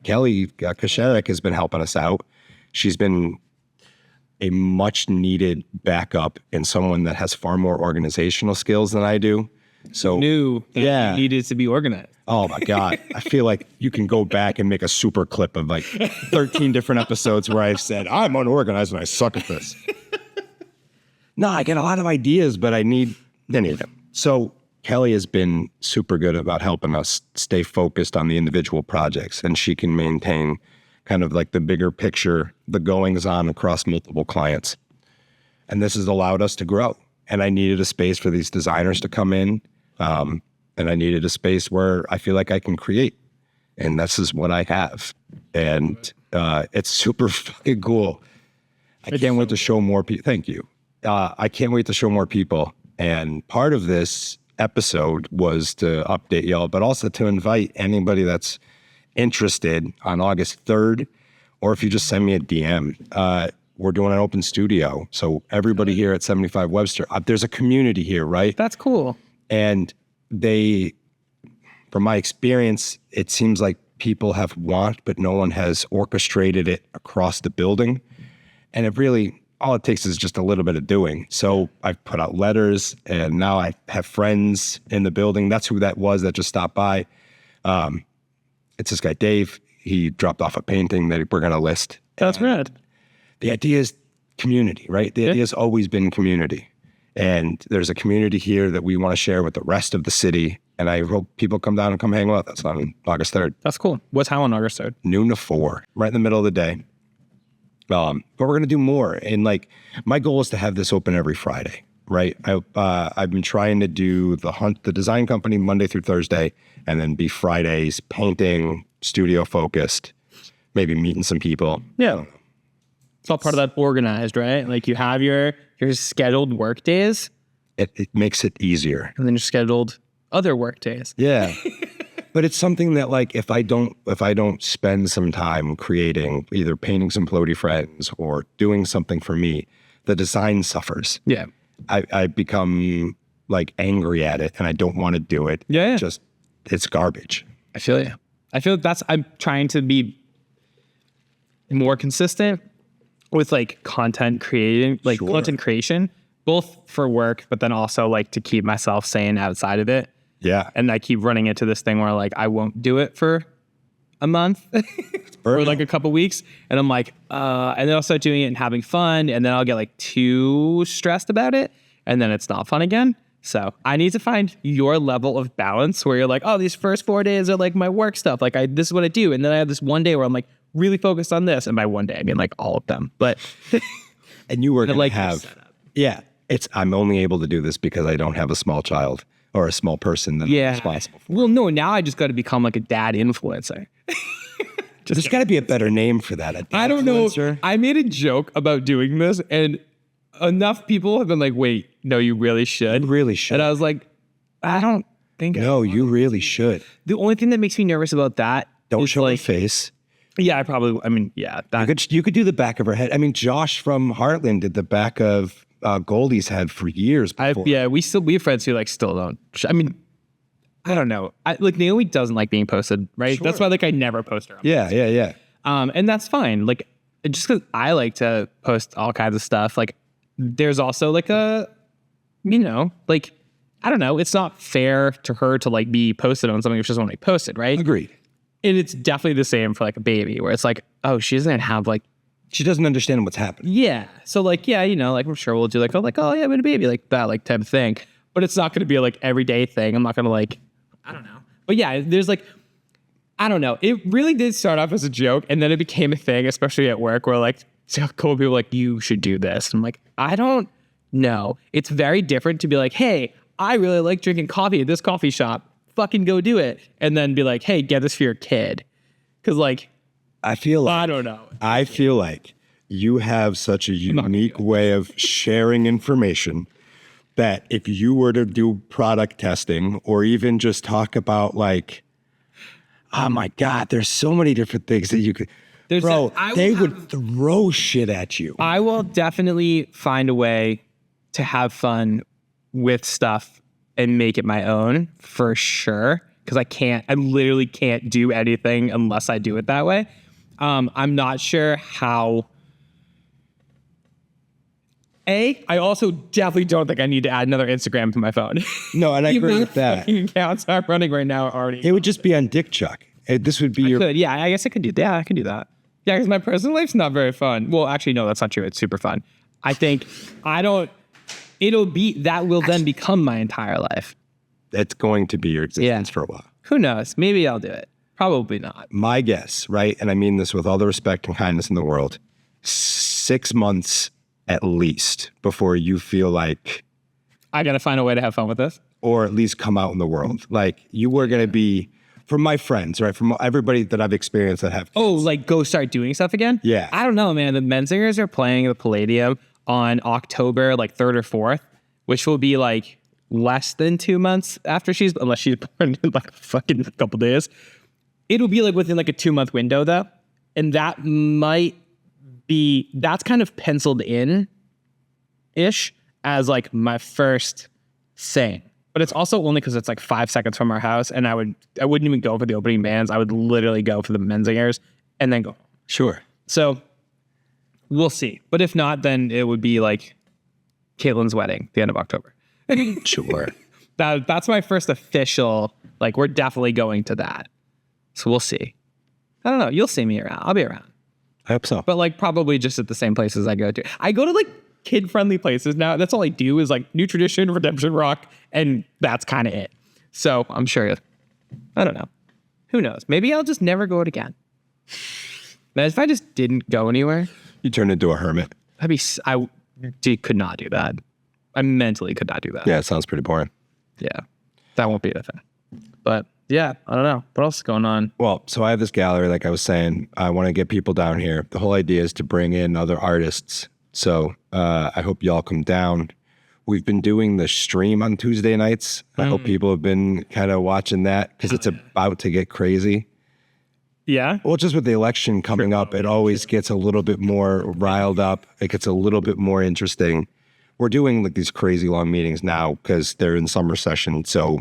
S2: Kelly Kasharek has been helping us out. She's been a much needed backup and someone that has far more organizational skills than I do. So
S3: Knew that
S2: Yeah.
S3: you needed to be organized.
S2: oh my God, I feel like you can go back and make a super clip of like 13 different episodes where I've said, I'm unorganized and I suck at this. No, I get a lot of ideas, but I need any of them. So Kelly has been super good about helping us stay focused on the individual projects, and she can maintain kind of like the bigger picture, the goings on across multiple clients. And this has allowed us to grow. And I needed a space for these designers to come in. And I needed a space where I feel like I can create. And this is what I have. And it's super fucking cool. I can't wait to show more people. Thank you. I can't wait to show more people. And part of this episode was to update y'all, but also to invite anybody that's interested on August 3rd, or if you just send me a DM, we're doing an open studio. So everybody here at 75 Webster, there's a community here, right?
S3: That's cool.
S2: And from my experience, it seems like people have but no one has orchestrated it across the building. And it really, all it takes is just a little bit of doing. So I've put out letters, and now I have friends in the building. That's who that was that just stopped by. It's this guy, Dave. He dropped off a painting that we're going to list.
S3: That's rad.
S2: The idea is community, right? The idea has always been community. And there's a community here that we want to share with the rest of the city. And I hope people come down and come hang with us on August 3rd.
S3: That's cool. What's how on August 3rd?
S2: Noon to 4, right in the middle of the day. But we're going to do more. And like, my goal is to have this open every Friday, right? I've been trying to do the design company Monday through Thursday, and then be Fridays painting, studio focused, maybe meeting some people.
S3: Yeah. It's all part of that organized, right? Like you have your scheduled work days,
S2: It makes it easier.
S3: and then your scheduled other work days.
S2: Yeah. But it's something that like, if I don't spend some time creating, either painting some floaty friends or doing something for me, the design suffers.
S3: Yeah.
S2: I become like angry at it and I don't want to do it.
S3: Yeah.
S2: Just, it's garbage.
S3: I feel you. I feel I'm trying to be more consistent with like content creating, like
S2: Sure.
S3: content creation, both for work, but then also like to keep myself sane outside of it.
S2: Yeah.
S3: And I keep running into this thing where like I won't do it for a month or like a couple weeks. And I'm like, and then I'll start doing it and having fun. And then I'll get like too stressed about it. And then it's not fun again. So I need to find your level of balance where you're like, oh, these first 4 days are like my work stuff. Like this is what I do. And then I have this one day where I'm like really focused on this. And by one day, I mean like all of them. But
S2: And you were going
S3: like
S2: to
S3: your
S2: have,
S3: setup.
S2: yeah. I'm only able to do this because I don't have a small child or a small person that I'm responsible for.
S3: Well, no, now I just got to become like a dad influencer.
S2: There's got to be a better name for that. A dad
S3: I don't know.
S2: influencer?
S3: I made a joke about doing this, and enough people have been like, wait, no, you really should.
S2: You really should.
S3: And I was like, I don't think
S2: No, you really should.
S3: The only thing that makes me nervous about that
S2: Don't
S3: is
S2: show
S3: like,
S2: her face.
S3: yeah,
S2: You could do the back of her head. I mean, Josh from Heartland did the back of Goldie's head for years before.
S3: we have friends who like still don't. I mean, I don't know. Like Naomi doesn't like being posted, right?
S2: Sure.
S3: That's why like I never post her.
S2: Yeah.
S3: And that's fine. Like just because I like to post all kinds of stuff. Like there's also like like I don't know. It's not fair to her to like be posted on something if she doesn't want to be posted, right?
S2: Agreed.
S3: And it's definitely the same for like a baby, where it's like, oh, she doesn't have like.
S2: She doesn't understand what's happening.
S3: Yeah. So like, yeah, like I'm sure we'll do like, oh yeah, I'm a baby, like that, like type of thing. But it's not going to be a like everyday thing. I'm not going to like, I don't know. But yeah, there's like, I don't know. It really did start off as a joke, and then it became a thing, especially at work, where like so cool people were like, you should do this. I'm like, I don't know. It's very different to be like, hey, I really like drinking coffee at this coffee shop. Fucking go do it. And then be like, hey, get this for your kid. Because like,
S2: I feel like,
S3: I don't know.
S2: I feel like you have such a unique way of sharing information that if you were to do product testing or even just talk about like, oh my God, there's so many different things that you could, they would throw shit at you.
S3: I will definitely find a way to have fun with stuff and make it my own for sure. Because I literally can't do anything unless I do it that way. I'm not sure how. I also definitely don't think I need to add another Instagram to my phone.
S2: No, and I agree with that.
S3: Accounts I'm running right now already.
S2: It would just be on Dick Chuck. This would be
S3: Yeah, I guess I could do that. Yeah, I can do that. Yeah, because my personal life's not very fun. Well, actually, no, that's not true. It's super fun. I think that will then become my entire life.
S2: That's going to be your existence for a while.
S3: Who knows? Maybe I'll do it. Probably not.
S2: My guess, right? And I mean this with all the respect and kindness in the world, 6 months at least before you feel like
S3: I got to find a way to have fun with this.
S2: Or at least come out in the world. Like you were going to be, from my friends, right? From everybody that I've experienced that have kids.
S3: Oh, like go start doing stuff again?
S2: Yeah.
S3: I don't know, man. The Menzingers are playing the Palladium on October like 3rd or 4th, which will be like less than 2 months after unless she's born in like fucking a couple days. It'll be like within like a 2-month window though. And that's kind of penciled in ish as like my first thing. But it's also only because it's like 5 seconds from our house, and I wouldn't even go for the opening bands. I would literally go for the Menzingers and then go.
S2: Sure.
S3: So we'll see. But if not, then it would be like Caitlin's wedding, the end of October.
S2: Sure.
S3: That's my first official, like we're definitely going to that. So we'll see. I don't know. You'll see me around. I'll be around.
S2: I hope so.
S3: But like probably just at the same places I go to. I go to like kid-friendly places now. That's all I do is like New Tradition, Redemption Rock, and that's kind of it. So I'm sure, I don't know. Who knows? Maybe I'll just never go out again. Man, if I just didn't go anywhere.
S2: You turn into a hermit.
S3: I could not do that. I mentally could not do that.
S2: Yeah, it sounds pretty boring.
S3: Yeah, that won't be the thing. But yeah, I don't know. What else is going on?
S2: Well, so I have this gallery, like I was saying. I want to get people down here. The whole idea is to bring in other artists. So I hope y'all come down. We've been doing the stream on Tuesday nights. I hope people have been kind of watching that because it's about to get crazy.
S3: Yeah.
S2: Well, just with the election coming up, it always gets a little bit more riled up. It gets a little bit more interesting. We're doing like these crazy long meetings now because they're in summer session. So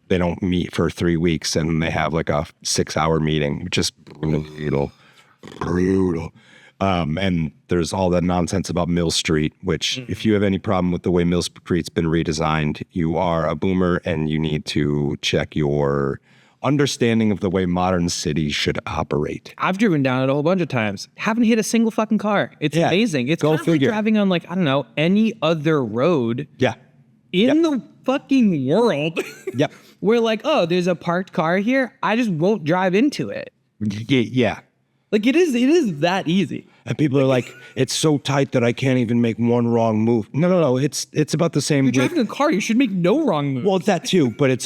S2: they don't meet for 3 weeks and they have like a 6-hour meeting, which is brutal. And there's all that nonsense about Mill Street, which if you have any problem with the way Mill Street's been redesigned, you are a boomer and you need to check your understanding of the way modern cities should operate.
S3: I've driven down it a whole bunch of times. Haven't hit a single fucking car. It's amazing. It's kind of like driving on like, I don't know, any other road in the fucking world.
S2: Yep.
S3: Where like, oh, there's a parked car here. I just won't drive into it.
S2: Yeah.
S3: Like it is that easy.
S2: And people are like, it's so tight that I can't even make one wrong move. No. It's about the same.
S3: You're driving a car, you should make no wrong moves.
S2: Well, that too, but it's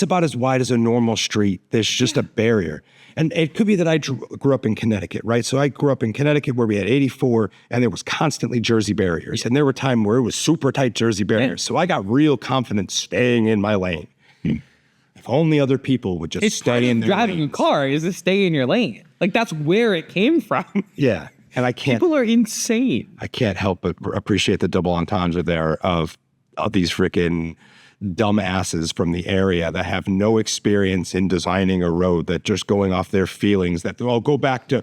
S2: about as wide as a normal street. There's just a barrier. And it could be that I grew up in Connecticut, right? So I grew up in Connecticut where we had 84 and there was constantly Jersey barriers. And there were times where it was super tight Jersey barriers. So I got real confidence staying in my lane. If only other people would just stay in their
S3: driving
S2: lanes.
S3: a car is to stay in your lane. Like that's where it came from.
S2: Yeah. And I can't.
S3: People are insane.
S2: I can't help but appreciate the double entendre there of these freaking dumbasses from the area that have no experience in designing a road, that just going off their feelings that, oh, go back to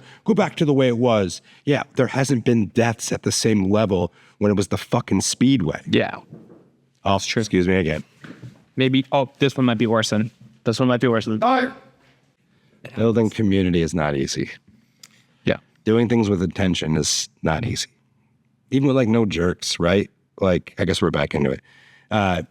S2: the way it was. Yeah, there hasn't been deaths at the same level when it was the fucking speedway.
S3: Yeah.
S2: Oh, excuse me again.
S3: Maybe, this one might be Orson. This one might be Orson.
S2: Building community is not easy.
S3: Yeah.
S2: Doing things with intention is not easy. Even with like No Jerks, right? Like, I guess we're back into it.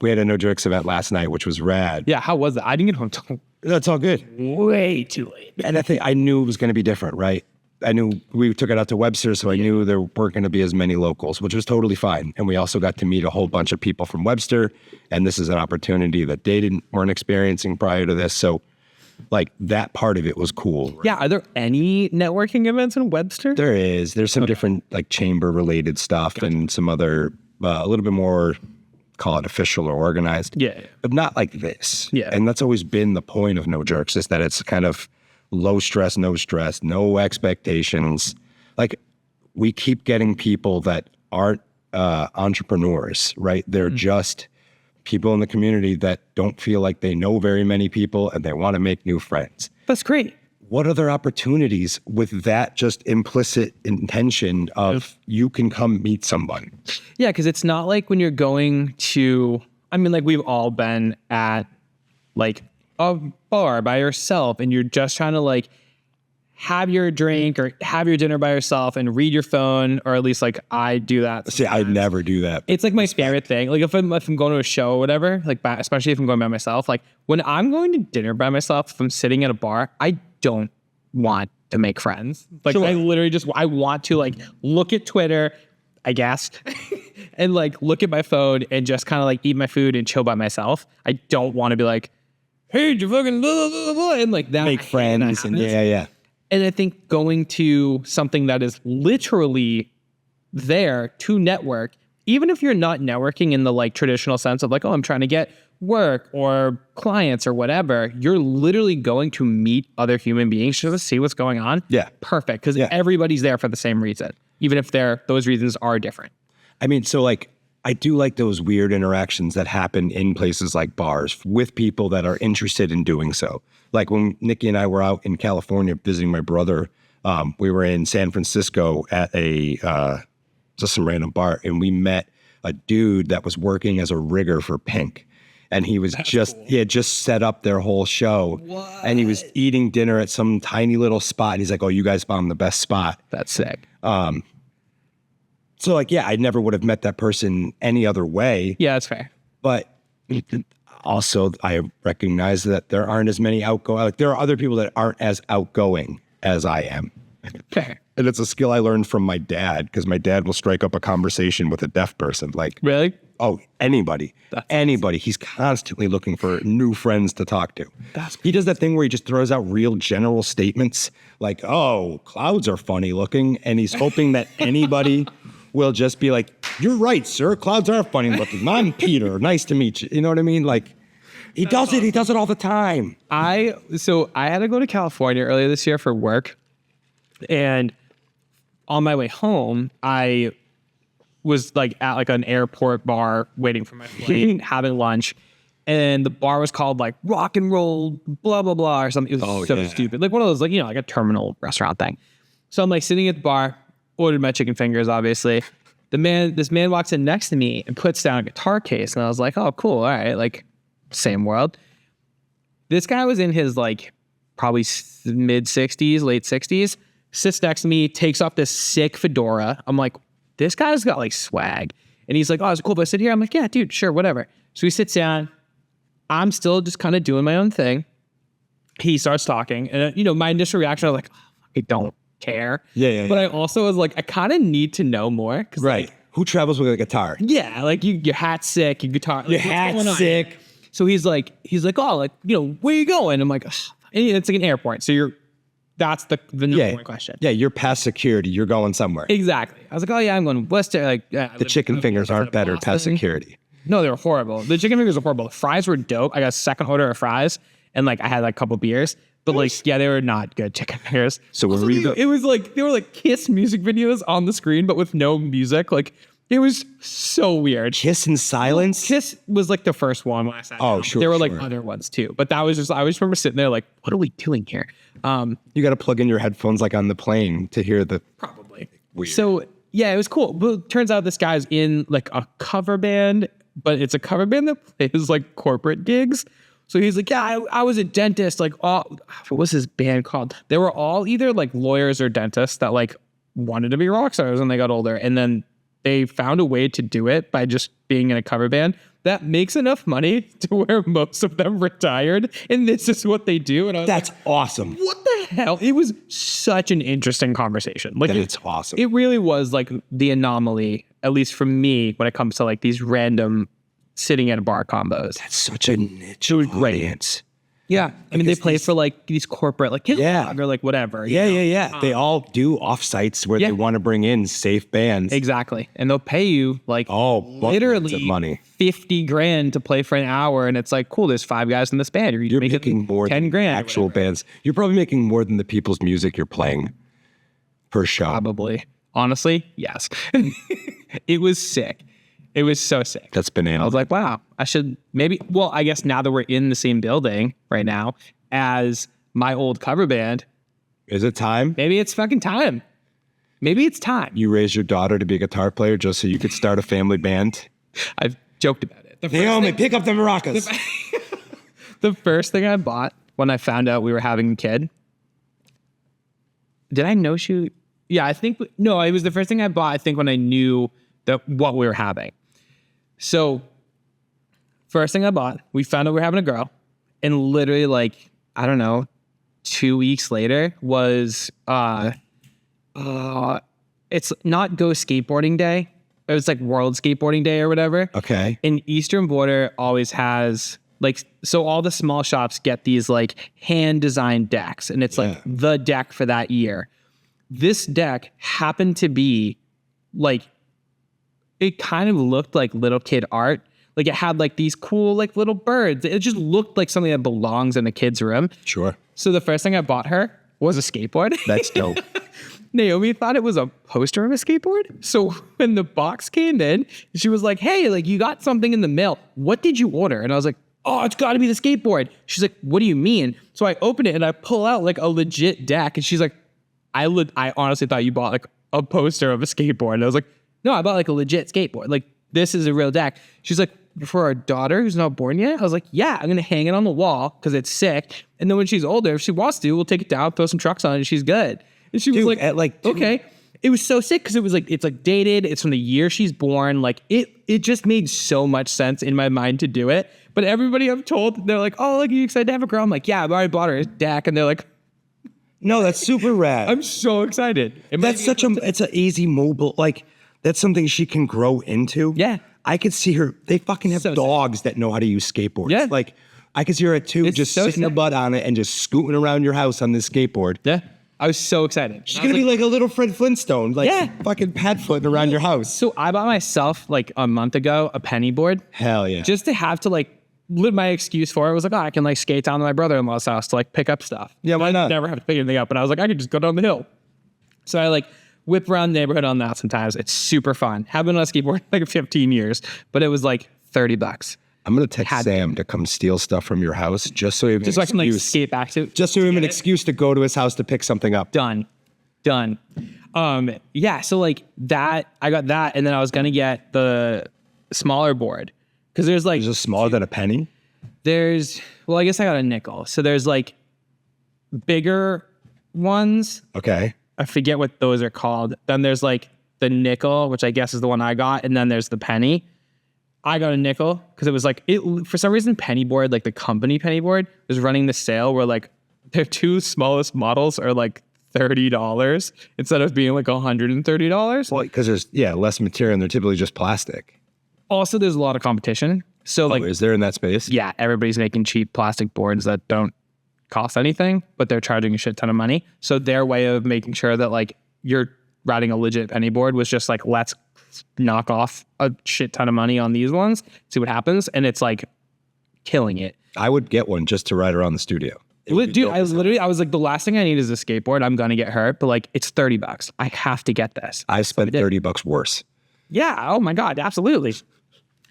S2: We had a No Jerks event last night, which was rad.
S3: Yeah, how was it? I didn't get home till
S2: That's all good.
S3: way too late.
S2: And I knew it was going to be different, right? I knew we took it out to Webster, so I knew there weren't going to be as many locals, which was totally fine. And we also got to meet a whole bunch of people from Webster. And this is an opportunity that they weren't experiencing prior to this. So like that part of it was cool.
S3: Yeah, are there any networking events in Webster?
S2: There's some different like chamber related stuff and some other, a little bit more, call it official or organized.
S3: Yeah.
S2: But not like this.
S3: Yeah.
S2: And that's always been the point of No Jerks, is that it's kind of low stress, no expectations. Like we keep getting people that aren't entrepreneurs, right? They're just people in the community that don't feel like they know very many people and they want to make new friends.
S3: That's great.
S2: What other opportunities with that just implicit intention of you can come meet someone?
S3: Yeah, because it's not like when you're going to, I mean, like we've all been at like a bar by yourself and you're just trying to like have your drink or have your dinner by yourself and read your phone, or at least like I do that.
S2: See, I never do that.
S3: It's like my favorite thing. Like if I'm going to a show or whatever, like especially if I'm going by myself, like when I'm going to dinner by myself, if I'm sitting at a bar, I don't want to make friends. Like
S2: Sure.
S3: I literally I want to like look at Twitter, I guess, and like look at my phone and just kind of like eat my food and chill by myself. I don't want to be like, hey, you fucking blah, blah, blah, and like that.
S2: Make friends and yeah.
S3: And I think going to something that is literally there to network, even if you're not networking in the like traditional sense of like, oh, I'm trying to get work or clients or whatever, you're literally going to meet other human beings just to see what's going on.
S2: Yeah.
S3: Perfect. Because everybody's there for the same reason, even if those reasons are different.
S2: I mean, so like, I do like those weird interactions that happen in places like bars with people that are interested in doing so. Like when Nikki and I were out in California visiting my brother, we were in San Francisco at just some random bar, and we met a dude that was working as a rigger for Pink. And he was he had just set up their whole show. What? And he was eating dinner at some tiny little spot. And he's like, oh, you guys found the best spot.
S3: That's sick.
S2: So like, yeah, I never would have met that person any other way.
S3: Yeah, that's fair.
S2: But also I recognize that there aren't as many outgoing, like there are other people that aren't as outgoing as I am.
S3: Fair.
S2: And it's a skill I learned from my dad, because my dad will strike up a conversation with a deaf person. Like,
S3: really?
S2: Oh, anybody. He's constantly looking for new friends to talk to. He does that thing where he just throws out real general statements like, oh, clouds are funny looking. And he's hoping that anybody will just be like, you're right, sir. Clouds are funny looking. I'm Peter. Nice to meet you. You know what I mean? Like, he does it. He does it all the time.
S3: So I had to go to California earlier this year for work. And on my way home, I was like at like an airport bar waiting for my flight, having lunch. And the bar was called like Rock and Roll, blah, blah, blah, or something. It was so stupid. Like one of those, like, like a terminal restaurant thing. So I'm like sitting at the bar, ordered my chicken fingers, obviously. This man walks in next to me and puts down a guitar case. And I was like, oh, cool. All right. Like same world. This guy was in his like probably mid 60s, late 60s, sits next to me, takes off this sick fedora. I'm like, this guy's got like swag. And he's like, oh, it's cool if I sit here. I'm like, yeah, dude, sure, whatever. So he sits down. I'm still just kind of doing my own thing. He starts talking. And, my initial reaction, I was like, oh, don't care.
S2: Yeah.
S3: But I also was like, I kind of need to know more.
S2: Right. Who travels with a guitar?
S3: Yeah, like your hat's sick, your guitar. Like,
S2: Your
S3: what's
S2: hat's
S3: going on?
S2: sick.
S3: So he's like, oh, like, where you going? I'm like, ugh. And it's like an airport. So that's the number one question.
S2: Yeah, you're past security. You're going somewhere.
S3: Exactly. I was like, oh yeah, I'm going Worcester. Like
S2: The chicken fingers aren't better past security.
S3: No, they were horrible. The chicken fingers were horrible. The fries were dope. I got a second order of fries, and like I had like a couple beers. But like, yeah, they were not good chicken fingers.
S2: So
S3: also, it was like they were like Kiss music videos on the screen, but with no music. Like it was so weird.
S2: Kiss in silence?
S3: Kiss was like the first one when I sat down.
S2: Sure.
S3: There were like other ones too, but that was just I just remember sitting there like, what are we doing here?
S2: You got to plug in your headphones like on the plane to hear the
S3: Probably.
S2: weird.
S3: So yeah, it was cool. But it turns out this guy's in like a cover band, but it's a cover band that plays like corporate gigs. So he's like, yeah, I was a dentist. Like, what was his band called? They were all either like lawyers or dentists that like wanted to be rock stars when they got older. And then they found a way to do it by just being in a cover band that makes enough money to where most of them retired. And this is what they do. And I was
S2: That's awesome.
S3: what the hell? It was such an interesting conversation. Like,
S2: It's awesome.
S3: It really was like the anomaly, at least for me, when it comes to like these random sitting at a bar combos.
S2: That's such a niche
S3: It was great.
S2: audience.
S3: Yeah. I mean, they play for like these corporate, like,
S2: Yeah.
S3: or like whatever.
S2: Yeah. They all do offsites where
S3: Yeah.
S2: they want to bring in safe bands.
S3: Exactly. And they'll pay you like
S2: Buttloads
S3: literally
S2: of money.
S3: 50 grand to play for an hour. And it's like, cool, there's 5 guys in this band.
S2: You're making more
S3: 10
S2: than
S3: grand.
S2: actual bands. You're probably making more than the people's music you're playing per show.
S3: Probably. Honestly, yes. It was sick. It was so sick.
S2: That's
S3: I
S2: banana.
S3: was like, wow, I should maybe, well, I guess now that we're in the same building right now as my old cover band,
S2: Is it time?
S3: maybe it's fucking time. Maybe it's time.
S2: You raised your daughter to be a guitar player just so you could start a family band?
S3: I've joked about it.
S2: Naomi, pick up the maracas.
S3: The first thing I bought when I found out we were having a kid, did I know she? Yeah, I think, no, it was the first thing I bought, I think, when I knew what we were having. So, first thing I bought, we found out we were having a girl, and literally, like, I don't know, 2 weeks later was, it's not Go Skateboarding Day. It was like World Skateboarding Day or whatever.
S2: Okay.
S3: And Eastern Border always has, like, so all the small shops get these, like, hand-designed decks, and it's, like, the deck for that year. This deck happened to be, like, it kind of looked like little kid art. Like it had like these cool like little birds. It just looked like something that belongs in a kid's room.
S2: Sure.
S3: So the first thing I bought her was a skateboard.
S2: That's dope.
S3: Naomi thought it was a poster of a skateboard. So when the box came in, she was like, hey, like you got something in the mail. What did you order? And I was like, oh, it's got to be the skateboard. She's like, what do you mean? So I open it and I pull out like a legit deck. And she's like, I honestly thought you bought like a poster of a skateboard. And I was like, no, I bought like a legit skateboard. Like this is a real deck. She's like, for our daughter who's not born yet? I was like, yeah, I'm going to hang it on the wall because it's sick. And then when she's older, if she wants to, we'll take it down, throw some trucks on it, and she's good. And she was like,
S2: at like
S3: okay. It was so sick because it was like, it's like dated. It's from the year she's born. Like it just made so much sense in my mind to do it. But everybody I've told, they're like, oh, like, are you excited to have a girl? I'm like, yeah, I've already bought her a deck. And they're like,
S2: No, that's super rad.
S3: I'm so excited.
S2: That's such it's an easy mobile, like, that's something she can grow into.
S3: Yeah.
S2: I could see her, they fucking have
S3: So sick.
S2: dogs that know how to use skateboards.
S3: Yeah.
S2: Like, I could see her at 2
S3: It's
S2: just
S3: so
S2: sitting her
S3: sick.
S2: butt on it and just scooting around your house on this skateboard.
S3: Yeah. I was so excited.
S2: She's gonna be like a little Fred Flintstone, like
S3: Yeah.
S2: fucking pad footing around your house.
S3: So I bought myself like a month ago a penny board
S2: Hell yeah.
S3: just to have to like my excuse for it was like, oh, I can like skate down to my brother-in-law's house to like pick up stuff.
S2: Yeah, why not?
S3: Never have to pick anything up, but I was like, I could just go down the hill. So I like whip around the neighborhood on that sometimes. It's super fun. Haven't been on a skateboard in like 15 years, but it was like $30.
S2: I'm gonna text Sam to come steal stuff from your house just so you have an
S3: Just so I can like
S2: excuse.
S3: skate back to
S2: Just so you have an excuse to go to his house to pick something up.
S3: Done. Yeah, so like that, I got that, and then I was gonna get the smaller board. Cause there's like
S2: Is it smaller than a penny?
S3: well, I guess I got a nickel. So there's like bigger ones.
S2: Okay.
S3: I forget what those are called. Then there's like the nickel, which I guess is the one I got, and then there's the penny. I got a nickel because it was like for some reason penny board, like the company penny board, was running the sale where like their two smallest models are like $30 instead of being like $130.
S2: Well, because there's less material and they're typically just plastic.
S3: Also, there's a lot of competition. So like,
S2: Is there in that space?
S3: yeah, everybody's making cheap plastic boards that don't cost anything, but they're charging a shit ton of money. So their way of making sure that like you're riding a legit penny board was just like, let's knock off a shit ton of money on these ones, see what happens. And it's like killing it.
S2: I would get one just to ride around the studio.
S3: Dude, I was like, the last thing I need is a skateboard. I'm going to get hurt, but like, it's $30. I have to get this.
S2: I spent $30 worse.
S3: Yeah. Oh my God. Absolutely.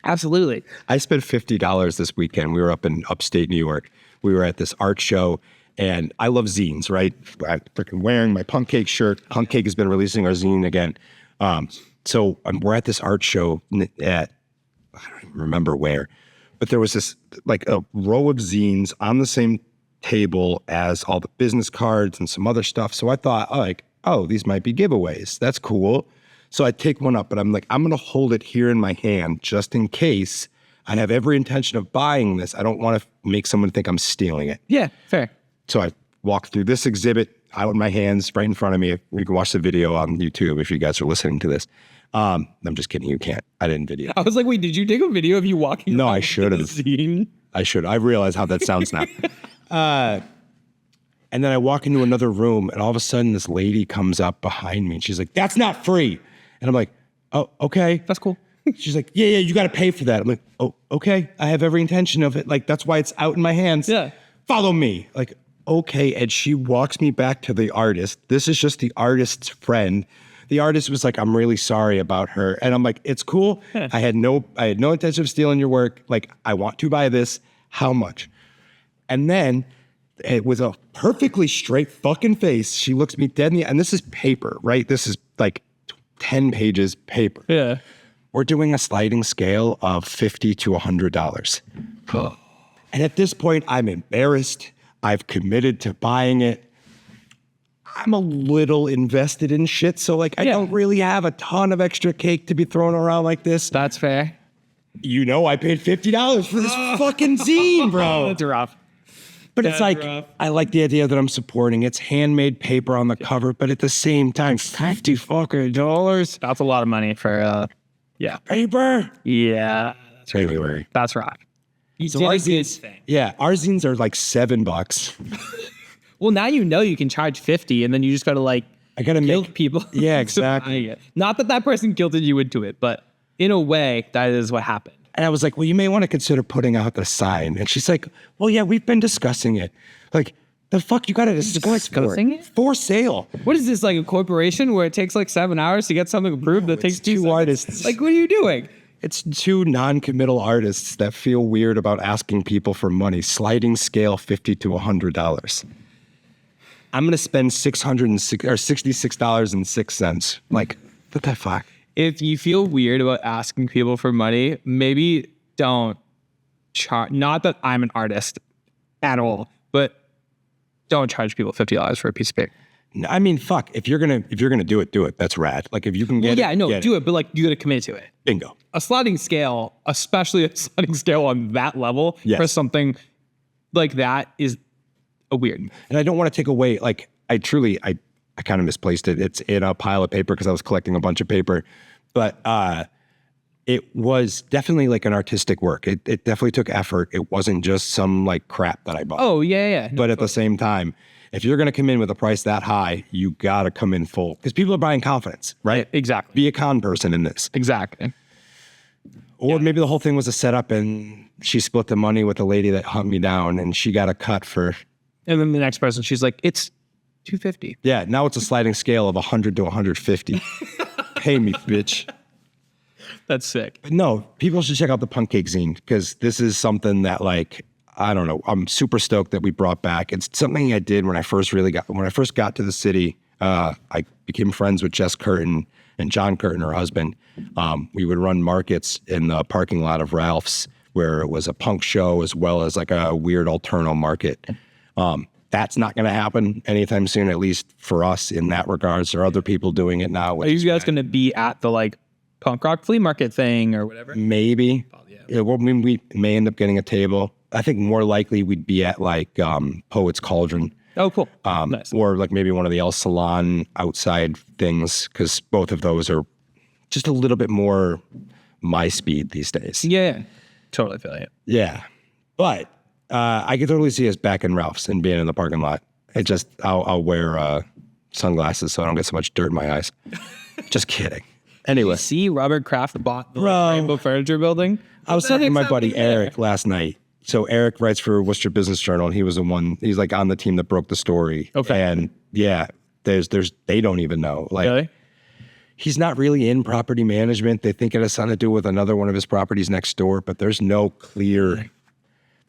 S3: Absolutely.
S2: I spent $50 this weekend. We were up in upstate New York. We were at this art show, and I love zines, right? I'm freaking wearing my Punk Cake shirt. Punk Cake has been releasing our zine again. So we're at this art show at, I don't even remember where, but there was this like a row of zines on the same table as all the business cards and some other stuff. So I thought, these might be giveaways. That's cool. So I take one up, but I'm like, I'm going to hold it here in my hand just in case. I have every intention of buying this. I don't want to make someone think I'm stealing it.
S3: Yeah, fair.
S2: So I walk through this exhibit out in my hands right in front of me. You can watch the video on YouTube if you guys are listening to this. I'm just kidding. You can't. I didn't video.
S3: I was like, wait, did you take a video of you walking?
S2: No, I should have.
S3: Scene?
S2: I should. I realize how that sounds now. And then I walk into another room, and all of a sudden this lady comes up behind me, and she's like, "That's not free." And I'm like, "Oh, okay.
S3: That's cool."
S2: She's like, yeah, you got to pay for that. I'm like, "Oh, okay. I have every intention of it. Like, that's why it's out in my hands.
S3: Yeah.
S2: Follow me." Like, okay. And she walks me back to the artist. This is just the artist's friend. The artist was like, "I'm really sorry about her." And I'm like, "It's cool. I had no intention of stealing your work. Like, I want to buy this. How much?" And then with a perfectly straight fucking face, she looks me dead in the eye. And this is paper, right? This is like 10 pages paper.
S3: Yeah.
S2: We're doing a sliding scale of $50 to $100. And at this point, I'm embarrassed. I've committed to buying it. I'm a little invested in shit. So like, I don't really have a ton of extra cake to be thrown around like this.
S3: That's fair.
S2: You know, I paid $50 for this fucking zine, bro.
S3: That's rough.
S2: But it's like, I like the idea that I'm supporting. It's handmade paper on the cover, but at the same time, $50 fucking dollars.
S3: That's a lot of money for,
S2: Paper.
S3: Yeah.
S2: That's February.
S3: That's rough.
S2: So our zines are like $7.
S3: Well, now you know you can charge 50, and then you just got to like,
S2: I got to
S3: guilt
S2: make
S3: people.
S2: Yeah, exactly.
S3: Not that person guilted you into it, but in a way, that is what happened.
S2: And I was like, well, you may want to consider putting out the sign. And she's like, well, yeah, we've been discussing it. Like, the fuck you got to discuss
S3: Discussing it?
S2: For sale.
S3: What is this, like a corporation where it takes like 7 hours to get something approved that takes 2
S2: two
S3: seconds?
S2: artists.
S3: Like, what are you doing?
S2: It's two non-committal artists that feel weird about asking people for money. Sliding scale, $50 to $100. I'm going to spend $66.06. Like, what the fuck?
S3: If you feel weird about asking people for money, maybe don't charge. Not that I'm an artist at all, but don't charge people $50 for a piece of paper.
S2: I mean, fuck. If you're gonna do it, do it. That's rad. Like, if you can get
S3: do it, but like you got to commit to it.
S2: Bingo.
S3: A sliding scale, especially a sliding scale on that level for something like that is a weird.
S2: And I don't want to take away, like, I kind of misplaced it. It's in a pile of paper because I was collecting a bunch of paper. But it was definitely like an artistic work. It definitely took effort. It wasn't just some like crap that I bought.
S3: Oh, yeah.
S2: But at the same time, if you're going to come in with a price that high, you got to come in full. Because people are buying confidence, right?
S3: Exactly.
S2: Be a con person in this.
S3: Exactly.
S2: Or maybe the whole thing was a setup and she split the money with the lady that hunt me down and she got a cut for...
S3: And then the next person, she's like, it's $250.
S2: Yeah, now it's a sliding scale of 100 to 150. Pay me, bitch.
S3: That's sick.
S2: But no, people should check out the Punk Cake zine because this is something that, like, I don't know. I'm super stoked that we brought back. It's something I did when I first got to the city. I became friends with Jess Curtin and John Curtin, her husband. We would run markets in the parking lot of Ralph's where it was a punk show as well as like a weird alterno market. That's not going to happen anytime soon, at least for us in that regards. There are other people doing it now.
S3: Are you guys going to be at the like punk rock flea market thing or whatever?
S2: Maybe. Yeah, well, I mean, we may end up getting a table. I think more likely we'd be at like Poets Cauldron
S3: Oh, cool. Nice.
S2: Or like maybe one of the El Salon outside things, because both of those are just a little bit more my speed these days.
S3: Yeah. Totally feel it.
S2: Yeah. But I could totally see us back in Ralph's and being in the parking lot. I'll wear sunglasses so I don't get so much dirt in my eyes. Just kidding. Anyway.
S3: See, Robert Kraft bought the
S2: Bro.
S3: Rainbow Furniture Building.
S2: I was talking to my buddy Eric last night. So Eric writes for Worcester Business Journal, and he was he's like on the team that broke the story.
S3: Okay.
S2: And yeah, they don't even know. Like,
S3: Really?
S2: he's not really in property management. They think it has something to do with another one of his properties next door, but there's no clear.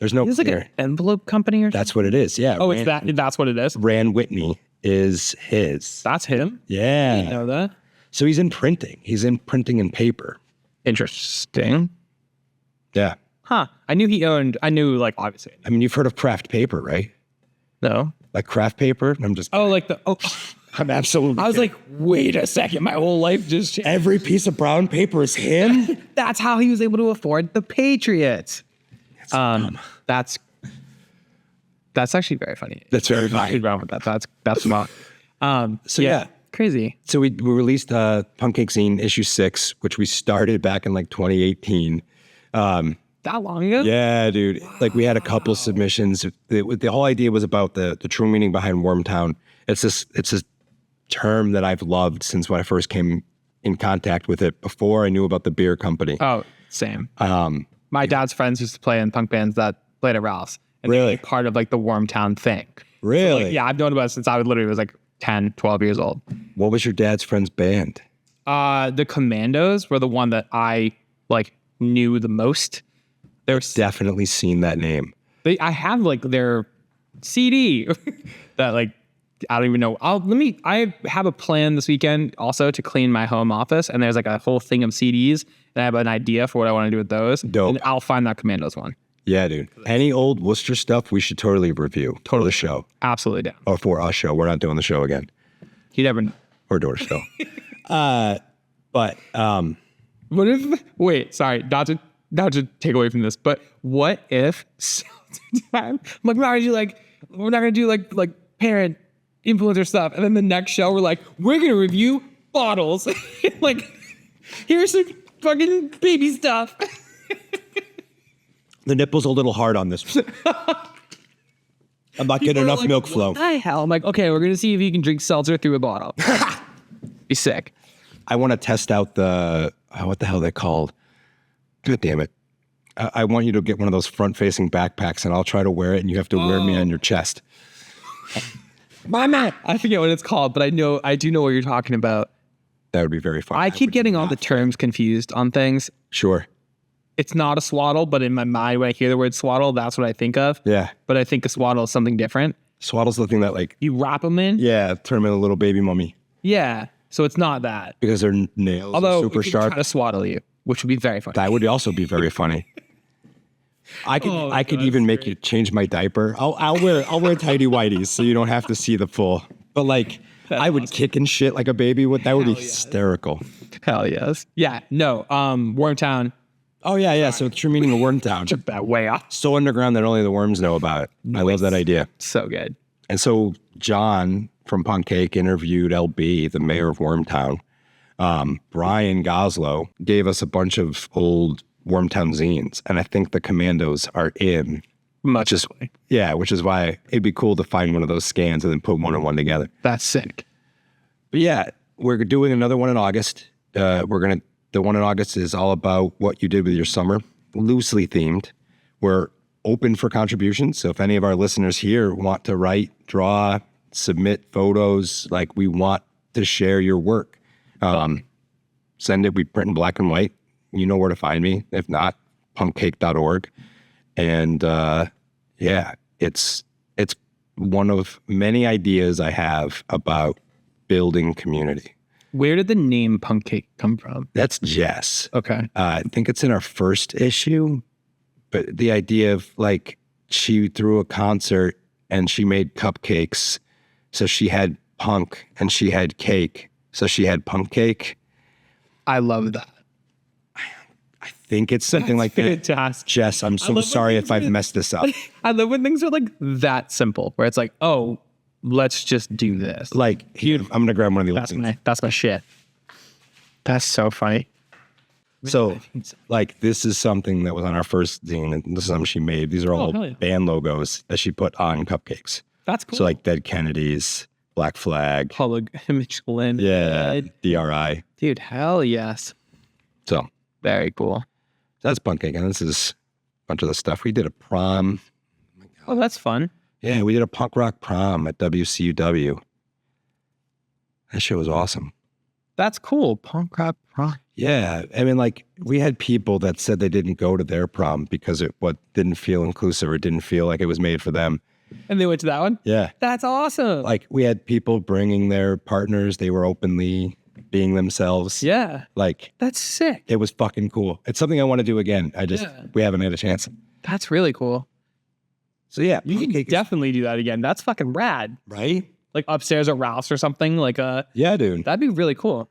S3: It's like an envelope company or something?
S2: That's what it is. Yeah.
S3: Oh, it's that. That's what it is?
S2: Rand Whitney is his.
S3: That's him?
S2: Yeah.
S3: I didn't know that.
S2: So he's in printing. He's in printing and paper.
S3: Interesting.
S2: Yeah.
S3: Huh. I knew like obviously.
S2: I mean, you've heard of craft paper, right?
S3: No.
S2: Like craft paper? I'm just.
S3: Oh, like
S2: I'm absolutely.
S3: I was like, wait a second. My whole life just changed.
S2: every piece of brown paper is him.
S3: That's how he was able to afford the Patriots. That's actually very funny.
S2: That's very
S3: Nothing
S2: funny.
S3: wrong with that. That's smart.
S2: So yeah.
S3: Crazy.
S2: So we released Punk Cake Zine issue 6, which we started back in like 2018.
S3: That long ago?
S2: Yeah, dude. Like we had a couple submissions. The whole idea was about the true meaning behind Wormtown. It's this term that I've loved since when I first came in contact with it. Before I knew about the beer company.
S3: Oh, same. My dad's friends used to play in punk bands that played at Ralph's. And they were,
S2: Really?
S3: like, part of like the Wormtown thing.
S2: Really?
S3: Like, yeah, I've known about it since I was like 10, 12 years old.
S2: What was your dad's friend's band?
S3: The Commandos were the one that I like knew the most.
S2: Definitely seen that name.
S3: I have like their CD that like I don't even know. I have a plan this weekend also to clean my home office, and there's like a whole thing of CDs, and I have an idea for what I want to do with those.
S2: Dope.
S3: And I'll find that Commandos one.
S2: Yeah, dude. Any old Worcester stuff we should totally review. Totally the show.
S3: Absolutely down.
S2: Or for our show. We're not doing the show again.
S3: You never know.
S2: Or door show. But
S3: What if? Wait, sorry, not to take away from this, but what if I'm like, we're not gonna do like parent influencer stuff, and then the next show we're like, we're gonna review bottles. Like, here's some fucking baby stuff.
S2: the nipple's a little hard on this. I'm not getting enough
S3: Like,
S2: milk flow.
S3: What the hell? I'm like, okay, we're gonna see if you can drink seltzer through a bottle. Be sick.
S2: I want to test out what the hell they're called. God damn it. I want you to get one of those front-facing backpacks, and I'll try to wear it, and you have to wear me on your chest.
S3: My man. I forget what it's called, but I do know what you're talking about.
S2: That would be very fun.
S3: I keep getting all the terms confused on things.
S2: Sure.
S3: It's not a swaddle, but in my mind, when I hear the word swaddle, that's what I think of.
S2: Yeah.
S3: But I think a swaddle is something different.
S2: Swaddle's the thing that, like,
S3: You wrap them in.
S2: yeah, turn them into a little baby mummy
S3: Yeah. So it's not that.
S2: because their nails
S3: Although
S2: are super
S3: we could
S2: sharp.
S3: try to swaddle you, which would be very funny.
S2: That would also be very funny. I could even make you change my diaper. I'll wear tidy whities so you don't have to see the full. But like I would kick and shit like a baby. That would be hysterical.
S3: Hell yes. Yeah. No. Wormtown.
S2: Oh yeah. So it's true meaning of Wormtown.
S3: Took that way off.
S2: So underground that only the worms know about it. I love that idea.
S3: So good.
S2: And so John from Punk Cake interviewed LB, the mayor of Wormtown. Brian Goslow gave us a bunch of old Wormtown zines, and I think the Commandos are in.
S3: Much as
S2: Which is why it'd be cool to find one of those scans and then put one and one together.
S3: That's sick.
S2: But yeah, we're doing another one in August. The one in August is all about what you did with your summer, loosely themed. We're open for contributions. So if any of our listeners here want to write, draw, submit photos, like we want to share your work, send it. We print in black and white. You know where to find me. If not, punkcake.org. And it's one of many ideas I have about building community.
S3: Where did the name Punk Cake come from?
S2: That's Jess.
S3: Okay.
S2: I think it's in our first issue, but the idea of like she threw a concert and she made cupcakes. So she had punk and she had cake. So she had punk cake.
S3: I love that.
S2: I think it's something like that.
S3: Fantastic.
S2: Jess, I'm so sorry if I've messed this up.
S3: I love when things are like that simple, where it's like, oh, let's just do this.
S2: Like, here, I'm going to grab one of the
S3: That's my shit. That's so funny.
S2: So, like, this is something that was on our first zine, and this is something she made. These are all
S3: hell yeah.
S2: band logos that she put on cupcakes.
S3: That's cool.
S2: So, like, Dead Kennedys, Black Flag.
S3: Public Image Glen.
S2: Yeah, DRI.
S3: Dude, hell yes.
S2: So,
S3: Very cool.
S2: that's Punk Cake, and this is a bunch of the stuff. We did a prom.
S3: Oh, that's fun.
S2: Yeah, we did a punk rock prom at WCUW. That shit was awesome.
S3: That's cool. Punk rock prom.
S2: Yeah, I mean, like, we had people that said they didn't go to their prom because it didn't feel inclusive or didn't feel like it was made for them.
S3: And they went to that one?
S2: Yeah.
S3: That's awesome.
S2: Like, we had people bringing their partners. They were openly being themselves.
S3: Yeah.
S2: Like,
S3: That's sick.
S2: it was fucking cool. It's something I want to do again. We haven't had a chance.
S3: That's really cool.
S2: So, yeah.
S3: You can
S2: Pancake is-
S3: definitely do that again. That's fucking rad.
S2: Right?
S3: Like upstairs at Ralph's or something. Like
S2: Yeah, dude.
S3: that'd be really cool.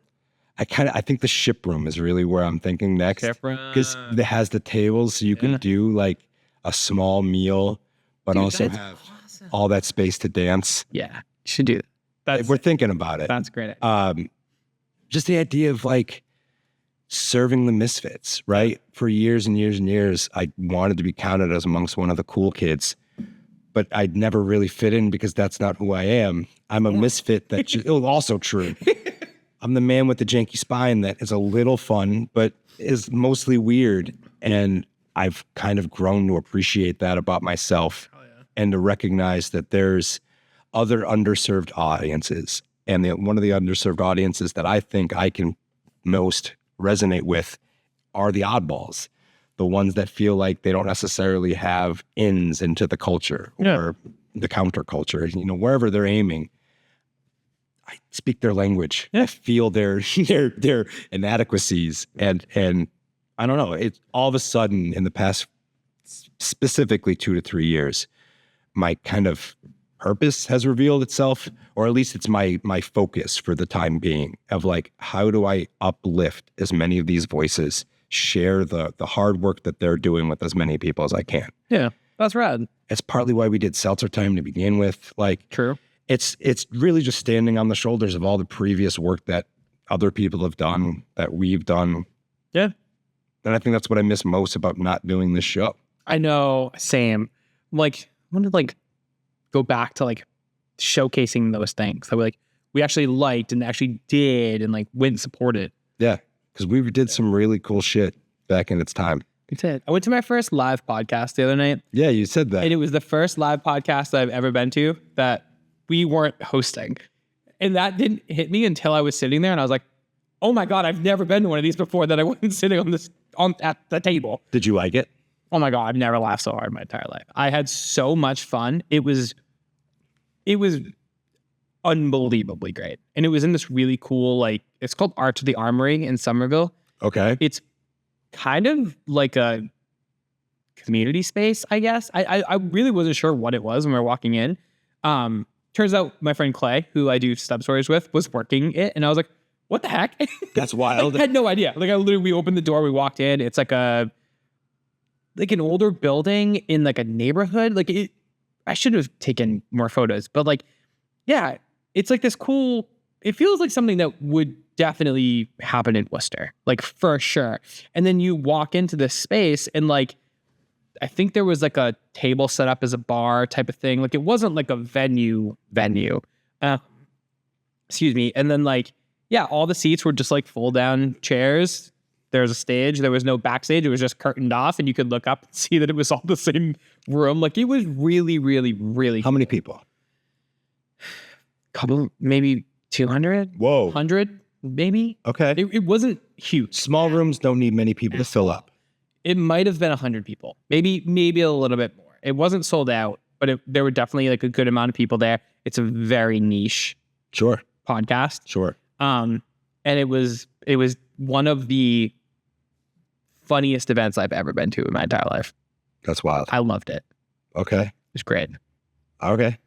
S2: I think the ship room is really where I'm thinking next. Because it has the tables so you can do like a small meal, but
S3: Dude,
S2: also
S3: that's
S2: have
S3: awesome.
S2: all that space to dance.
S3: Yeah. You should do that.
S2: We're thinking about it.
S3: That's great.
S2: Just the idea of like serving the misfits, right? For years and years and years, I wanted to be counted as amongst one of the cool kids, but I'd never really fit in because that's not who I am. I'm a misfit that also true. I'm the man with the janky spine that is a little fun, but is mostly weird. And I've kind of grown to appreciate that about myself and to recognize that there's other underserved audiences. And one of the underserved audiences that I think I can most resonate with are the oddballs, the ones that feel like they don't necessarily have ins into the culture or the counterculture, wherever they're aiming. I speak their language. I feel their inadequacies. And I don't know, it's all of a sudden in the past, specifically 2 to 3 years, my kind of purpose has revealed itself, or at least it's my focus for the time being of like, how do I uplift as many of these voices, share the hard work that they're doing with as many people as I can.
S3: Yeah. That's rad.
S2: It's partly why we did Seltzer Time to begin with. Like,
S3: True.
S2: It's really just standing on the shoulders of all the previous work that other people have done, that we've done.
S3: Yeah.
S2: And I think that's what I miss most about not doing this show.
S3: I know. Same. Like, I want to like go back to like showcasing those things that we actually liked and actually did and like went and supported.
S2: Yeah. Because we did some really cool shit back in its time.
S3: We did. I went to my first live podcast the other night.
S2: Yeah, you said that.
S3: And it was the first live podcast that I've ever been to that we weren't hosting. And that didn't hit me until I was sitting there and I was like, oh my God, I've never been to one of these before that I wasn't sitting at the table.
S2: Did you like it?
S3: Oh my God, I've never laughed so hard in my entire life. I had so much fun. It was unbelievably great. And it was in this really cool, like, it's called Art to the Armory in Somerville.
S2: Okay.
S3: It's kind of like a community space, I guess. I really wasn't sure what it was when we were walking in. Turns out my friend Clay, who I do stub stories with, was working it. And I was like, what the heck?
S2: That's wild.
S3: I had no idea. Like, we opened the door, we walked in. It's like an older building in like a neighborhood. Like, I should have taken more photos, but like, yeah, it's like this cool, it feels like something that would definitely happen in Worcester, like for sure. And then you walk into this space and like, I think there was like a table set up as a bar type of thing. Like, it wasn't like a venue. Excuse me. And then like, yeah, all the seats were just like fold down chairs. There was a stage. There was no backstage. It was just curtained off and you could look up and see that it was all the same room. Like, it was really, really, really
S2: How many people?
S3: couple, maybe 200,
S2: Whoa.
S3: 100, maybe.
S2: Okay.
S3: It wasn't huge.
S2: Small rooms don't need many people to fill up.
S3: It might have been 100 people, maybe a little bit more. It wasn't sold out, but there were definitely like a good amount of people there. It's a very niche
S2: Sure.
S3: podcast.
S2: Sure.
S3: And it was one of the funniest events I've ever been to in my entire life.
S2: That's wild.
S3: I loved it.
S2: Okay.
S3: It was great.
S2: Okay.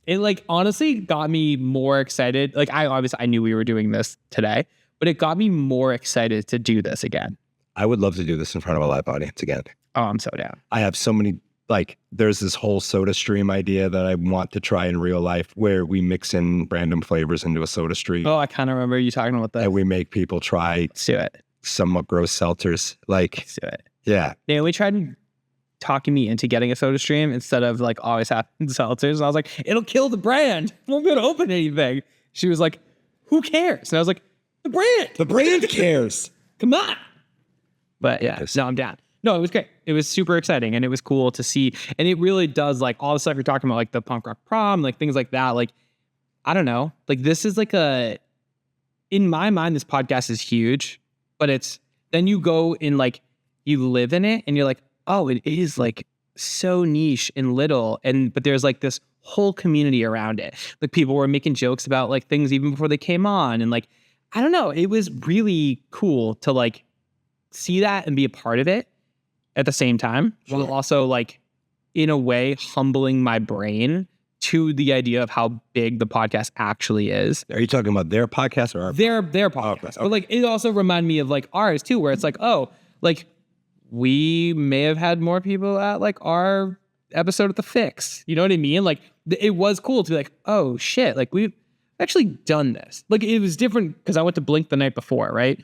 S3: It like honestly got me more excited. Like, I knew we were doing this today, but it got me more excited to do this again.
S2: I would love to do this in front of a live audience again.
S3: Oh, I'm so down.
S2: I have so many like there's this whole soda stream idea that I want to try in real life where we mix in random flavors into a soda stream.
S3: Oh, I kind of remember you talking about that.
S2: And we make people try
S3: Let's do it.
S2: somewhat gross seltzers. Like,
S3: Let's do it.
S2: yeah.
S3: Yeah, we tried talking me into getting a soda stream instead of like always having seltzers. And I was like, it'll kill the brand. I'm not going to open anything. She was like, who cares? And I was like, the brand.
S2: The brand cares.
S3: Come on. But yeah, no, I'm down. No, it was great. It was super exciting and it was cool to see. And it really does like all the stuff you're talking about, like the punk rock prom, like things like that. Like, I don't know. Like this is like in my mind, this podcast is huge, but then you go in like, you live in it and you're like, oh, it is like so niche and little. But there's like this whole community around it. Like people were making jokes about like things even before they came on. And like, I don't know, it was really cool to like see that and be a part of it at the same time, while also like in a way humbling my brain to the idea of how big the podcast actually is.
S2: Are you talking about their podcast or our
S3: Their podcast.
S2: Okay.
S3: But like it also reminded me of like ours too, where it's like, oh, like we may have had more people at like our episode at the Fix. You know what I mean? Like it was cool to be like, oh shit, like we've actually done this. Like it was different because I went to Blink the night before, right?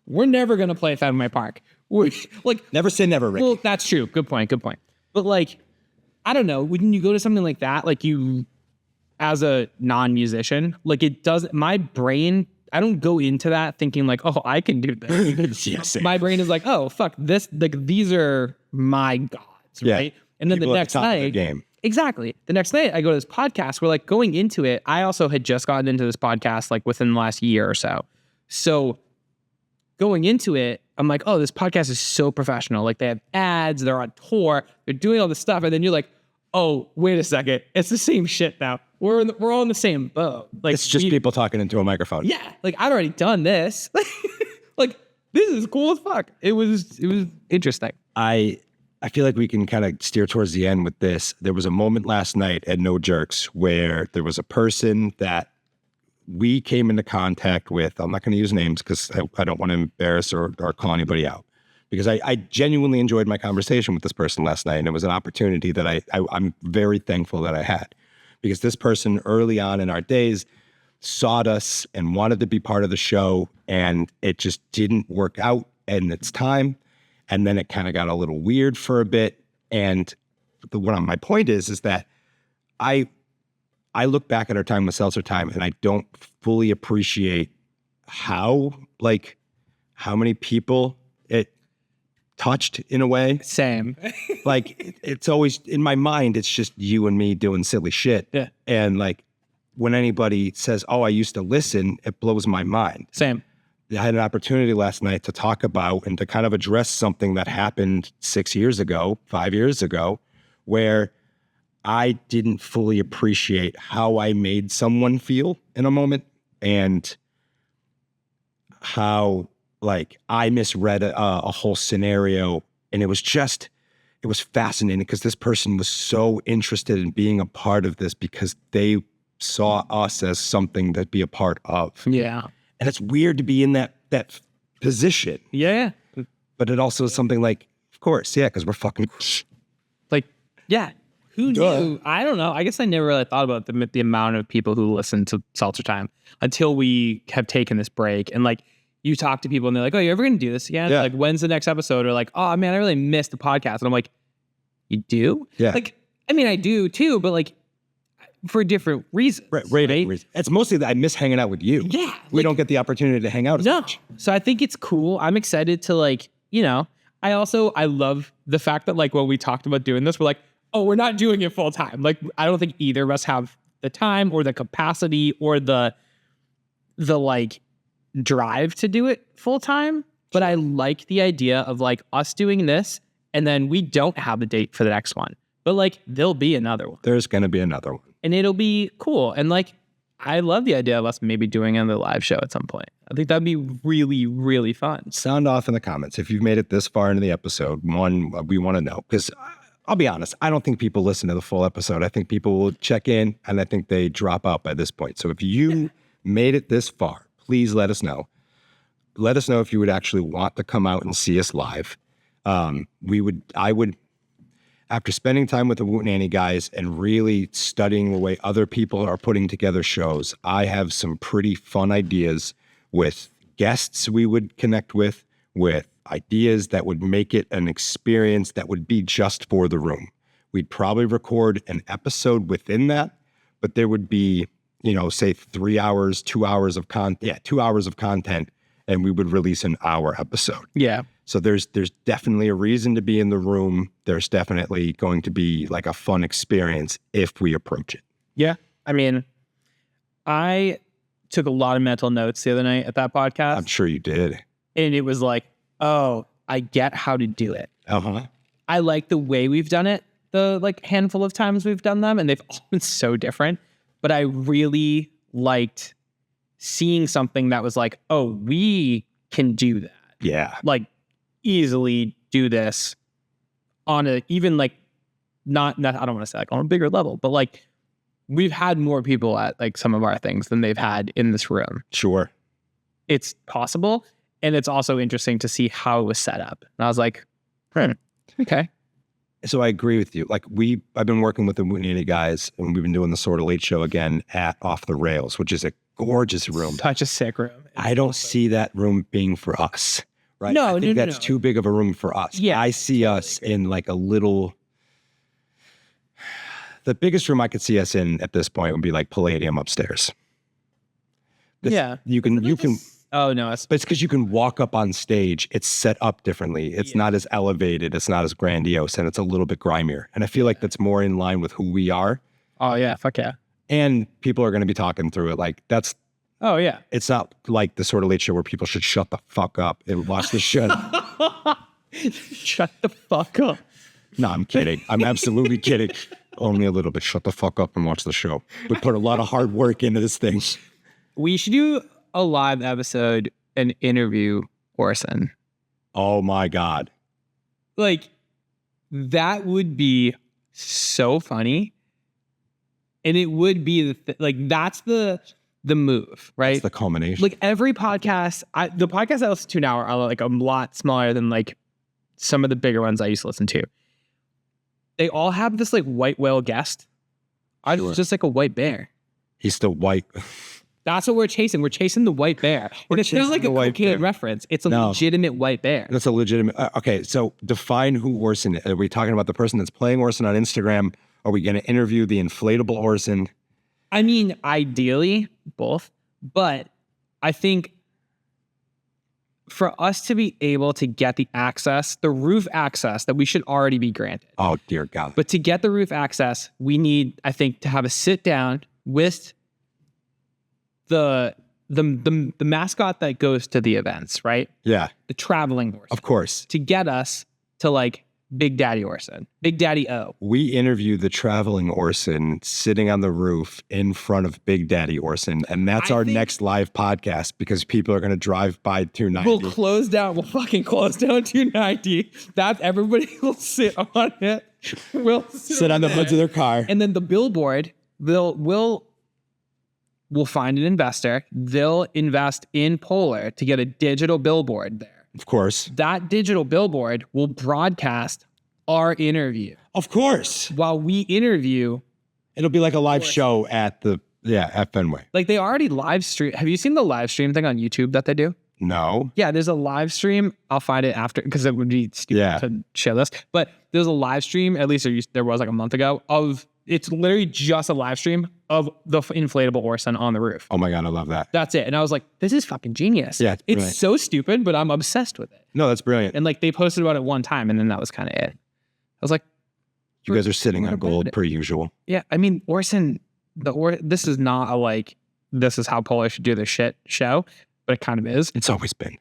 S3: We're never gonna play Fountain My Park. We're like
S2: Never say never, Ricky.
S3: well, that's true. Good point. But like, I don't know, when you go to something like that, like you as a non-musician, like it doesn't my brain, I don't go into that thinking like, oh, I can do this.
S2: Yes.
S3: My brain is like, oh, fuck this. Like these are my gods,
S2: Yeah.
S3: right? And then
S2: People
S3: the
S2: at
S3: next
S2: top of their
S3: night,
S2: game.
S3: exactly. The next night I go to this podcast where like going into it, I also had just gotten into this podcast like within the last year or so. So going into it, I'm like, oh, this podcast is so professional. Like they have ads, they're on tour, they're doing all this stuff. And then you're like, oh, wait a second. It's the same shit now. We're all in the same boat. Like
S2: It's just people talking into a microphone.
S3: yeah, like I'd already done this. Like this is cool as fuck. It was interesting.
S2: I feel like we can kind of steer towards the end with this. There was a moment last night at No Jerks where there was a person that we came into contact with. I'm not going to use names because I don't want to embarrass or call anybody out. Because I genuinely enjoyed my conversation with this person last night. And it was an opportunity that I'm very thankful that I had. Because this person early on in our days sought us and wanted to be part of the show. And it just didn't work out in its time. And then it kind of got a little weird for a bit. And my point is that I look back at our time with Seltzer Time and I don't fully appreciate how many people it touched in a way.
S3: Same.
S2: Like it's always in my mind, it's just you and me doing silly shit.
S3: Yeah.
S2: And like when anybody says, oh, I used to listen, it blows my mind.
S3: Same.
S2: I had an opportunity last night to talk about and to kind of address something that happened 6 years ago, 5 years ago, where I didn't fully appreciate how I made someone feel in a moment and how like I misread a whole scenario. And it was fascinating because this person was so interested in being a part of this because they saw us as something to be a part of.
S3: Yeah.
S2: And it's weird to be in that position.
S3: Yeah.
S2: But it also is something like, of course, yeah, because we're fucking...
S3: Like, yeah. Who
S2: Duh.
S3: knew? I don't know. I guess I never really thought about the amount of people who listen to Seltzer Time until we have taken this break. And like, you talk to people and they're like, oh, you ever going to do this again?
S2: Yeah.
S3: Like, when's the next episode? Or like, oh, man, I really missed the podcast. And I'm like, you do?
S2: Yeah.
S3: Like, I mean, I do too, but like, for different reasons.
S2: Right. It's mostly that I miss hanging out with you.
S3: Yeah.
S2: We don't get the opportunity to hang out as
S3: No.
S2: much.
S3: So I think it's cool. I'm excited to like, you know, I love the fact that like when we talked about doing this, we're like, oh, we're not doing it full time. Like, I don't think either of us have the time or the capacity or the like drive to do it full time. But I like the idea of like us doing this and then we don't have a date for the next one. But like, there'll be another one.
S2: There's going to be another one.
S3: And it'll be cool. And like, I love the idea of us maybe doing another live show at some point. I think that'd be really, really fun.
S2: Sound off in the comments. If you've made it this far into the episode, one, we want to know. Because I'll be honest, I don't think people listen to the full episode. I think people will check in and I think they drop out by this point. So if you made it this far, please let us know. Let us know if you would actually want to come out and see us live. after spending time with the Woot Nanny guys and really studying the way other people are putting together shows, I have some pretty fun ideas with guests we would connect with ideas that would make it an experience that would be just for the room. We'd probably record an episode within that, but there would be, say 3 hours, 2 hours of content. Yeah, 2 hours of content, and we would release an hour episode.
S3: Yeah.
S2: So there's definitely a reason to be in the room. There's definitely going to be like a fun experience if we approach it.
S3: Yeah. I mean, I took a lot of mental notes the other night at that podcast.
S2: I'm sure you did.
S3: And it was like, oh, I get how to do it.
S2: Uh-huh.
S3: I like the way we've done it, the like handful of times we've done them, and they've all been so different. But I really liked seeing something that was like, oh, we can do that.
S2: Yeah.
S3: Like easily do this on a, even like not I don't want to say like on a bigger level, but like we've had more people at like some of our things than they've had in this room.
S2: Sure.
S3: It's possible. And it's also interesting to see how it was set up. And I was like, okay.
S2: So I agree with you. Like I've been working with the Woot Nanny guys, and we've been doing the Sort of Late Show again at Off the Rails, which is a gorgeous room.
S3: Such a sick room.
S2: I don't see that room being for us. Right?
S3: No,
S2: I think
S3: no,
S2: that's
S3: no.
S2: too big of a room for us.
S3: Yeah,
S2: I see us in like a little. The biggest room I could see us in at this point would be like Palladium upstairs.
S3: Yeah.
S2: You can.
S3: Oh no, it's
S2: But it's because you can walk up on stage. It's set up differently. It's not as elevated. It's not as grandiose, and it's a little bit grimier. And I feel like that's more in line with who we are.
S3: oh yeah, fuck yeah.
S2: And people are going to be talking through it. Like that's.
S3: Oh yeah.
S2: It's not like the Sort of Late Show where people should shut the fuck up and watch the show.
S3: Shut the fuck up.
S2: No, I'm kidding. I'm absolutely kidding. Only a little bit. Shut the fuck up and watch the show. We put a lot of hard work into this thing.
S3: We should do a live episode and interview Orson.
S2: Oh my God.
S3: Like that would be so funny. And it would be that's the move, right?
S2: That's the culmination.
S3: Like every podcast, the podcasts I listen to now are like a lot smaller than like some of the bigger ones I used to listen to. They all have this like white whale guest.
S2: Sure.
S3: It's just like a white bear.
S2: He's still white.
S3: That's what we're chasing. We're chasing the white bear. And it's not like a cocaine reference. It's a legitimate white bear.
S2: That's a legitimate. Okay, so define who Orson is. Are we talking about the person that's playing Orson on Instagram? Are we going to interview the inflatable Orson?
S3: I mean, ideally, both. But I think for us to be able to get the access, the roof access that we should already be granted.
S2: Oh, dear God.
S3: But to get the roof access, we need, I think, to have a sit down with the mascot that goes to the events, right?
S2: Yeah,
S3: The traveling horse.
S2: of course.
S3: To get us to like Big Daddy Orson, Big Daddy O.
S2: We interview the traveling Orson sitting on the roof in front of Big Daddy Orson. And that's our next live podcast because people are going to drive by 290.
S3: We'll fucking close down 290. Everybody will sit on it. We'll
S2: sit on the hoods of their car.
S3: And then the billboard, we'll find an investor. They'll invest in Polar to get a digital billboard there.
S2: Of course.
S3: That digital billboard will broadcast our interview.
S2: Of course.
S3: While we interview.
S2: It'll be like a live show at Fenway.
S3: Like they already live stream. Have you seen the live stream thing on YouTube that they do?
S2: No.
S3: Yeah, there's a live stream. I'll find it after because it would be stupid to share this. But there's a live stream, at least there was like a month ago, it's literally just a live stream of the inflatable Orson on the roof.
S2: Oh my God, I love that.
S3: That's it. And I was like, this is fucking genius.
S2: Yeah,
S3: it's so stupid, but I'm obsessed with it.
S2: No, that's brilliant.
S3: And like they posted about it one time and then that was kind of it. I was like,
S2: you guys are sitting on gold per usual.
S3: Yeah, I mean, Orson, this is not this is how Polar should do their shit show, but it kind of is.
S2: It's always been.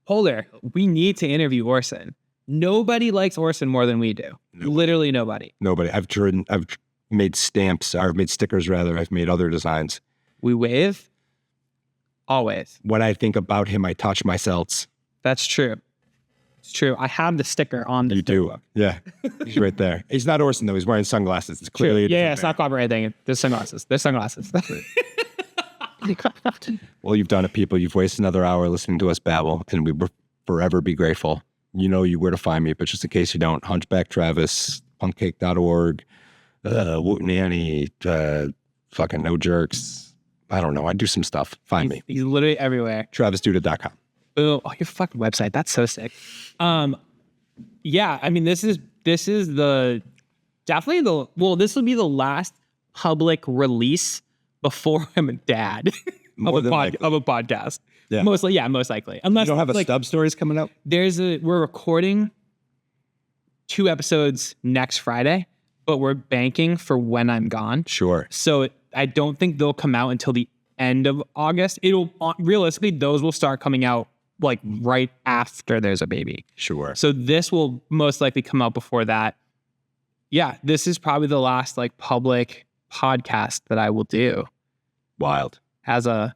S3: Polar, we need to interview Orson. Nobody likes Orson more than we do. Nobody. Literally nobody.
S2: Nobody. I've made stamps, or I've made stickers rather. I've made other designs.
S3: We wave. Always.
S2: When I think about him, I touch my celts.
S3: That's true. It's true. I have the sticker on the
S2: book. Yeah. He's right there. He's not Orson though. He's wearing sunglasses. It's clearly
S3: it's not copyright thing. There's sunglasses.
S2: Well, you've done it, people. You've wasted another hour listening to us babble, and we will forever be grateful. you know where to find me. But just in case you don't, Hunchback Travis, punkcake.org, Woot Nanny, fucking No Jerks. I don't know. I do some stuff. Find me.
S3: He's literally everywhere.
S2: TravisDuda.com.
S3: Boom. Oh, your fucking website. That's so sick. Yeah, I mean, this is the definitely this will be the last public release before I'm a dad of a podcast.
S2: Yeah.
S3: Most likely. Unless
S2: You don't have a stub stories coming up?
S3: We're recording 2 episodes next Friday, but we're banking for when I'm gone.
S2: Sure.
S3: So I don't think they'll come out until the end of August. Realistically, those will start coming out like right after there's a baby.
S2: Sure.
S3: So this will most likely come out before that. Yeah, this is probably the last like public podcast that I will do
S2: Wild.
S3: as a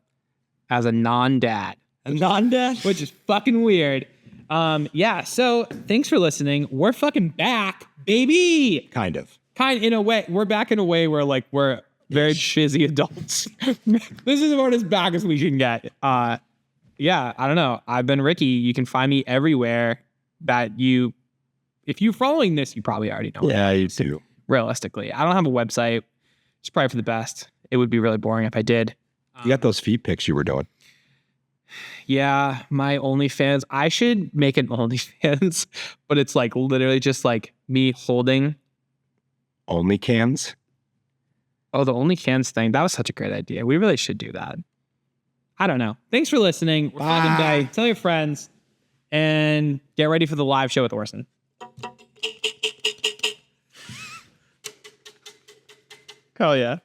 S3: non-dad.
S2: A non-dad?
S3: Which is fucking weird. Yeah, so thanks for listening. We're fucking back, baby.
S2: Kind of.
S3: In a way. We're back in a way where like we're very busy adults. This is about as back as we can get. Yeah, I don't know. I've been Ricky. You can find me everywhere if you're following this, you probably already know.
S2: Yeah, you do.
S3: Realistically. I don't have a website. It's probably for the best. It would be really boring if I did.
S2: You got those feet pics you were doing.
S3: Yeah, my OnlyFans. I should make an OnlyFans, but it's like literally just like me holding.
S2: Only cans?
S3: Oh, the OnlyFans thing. That was such a great idea. We really should do that. I don't know. Thanks for listening. We're fucking bye. Tell your friends and get ready for the live show with Orson. Hell yeah.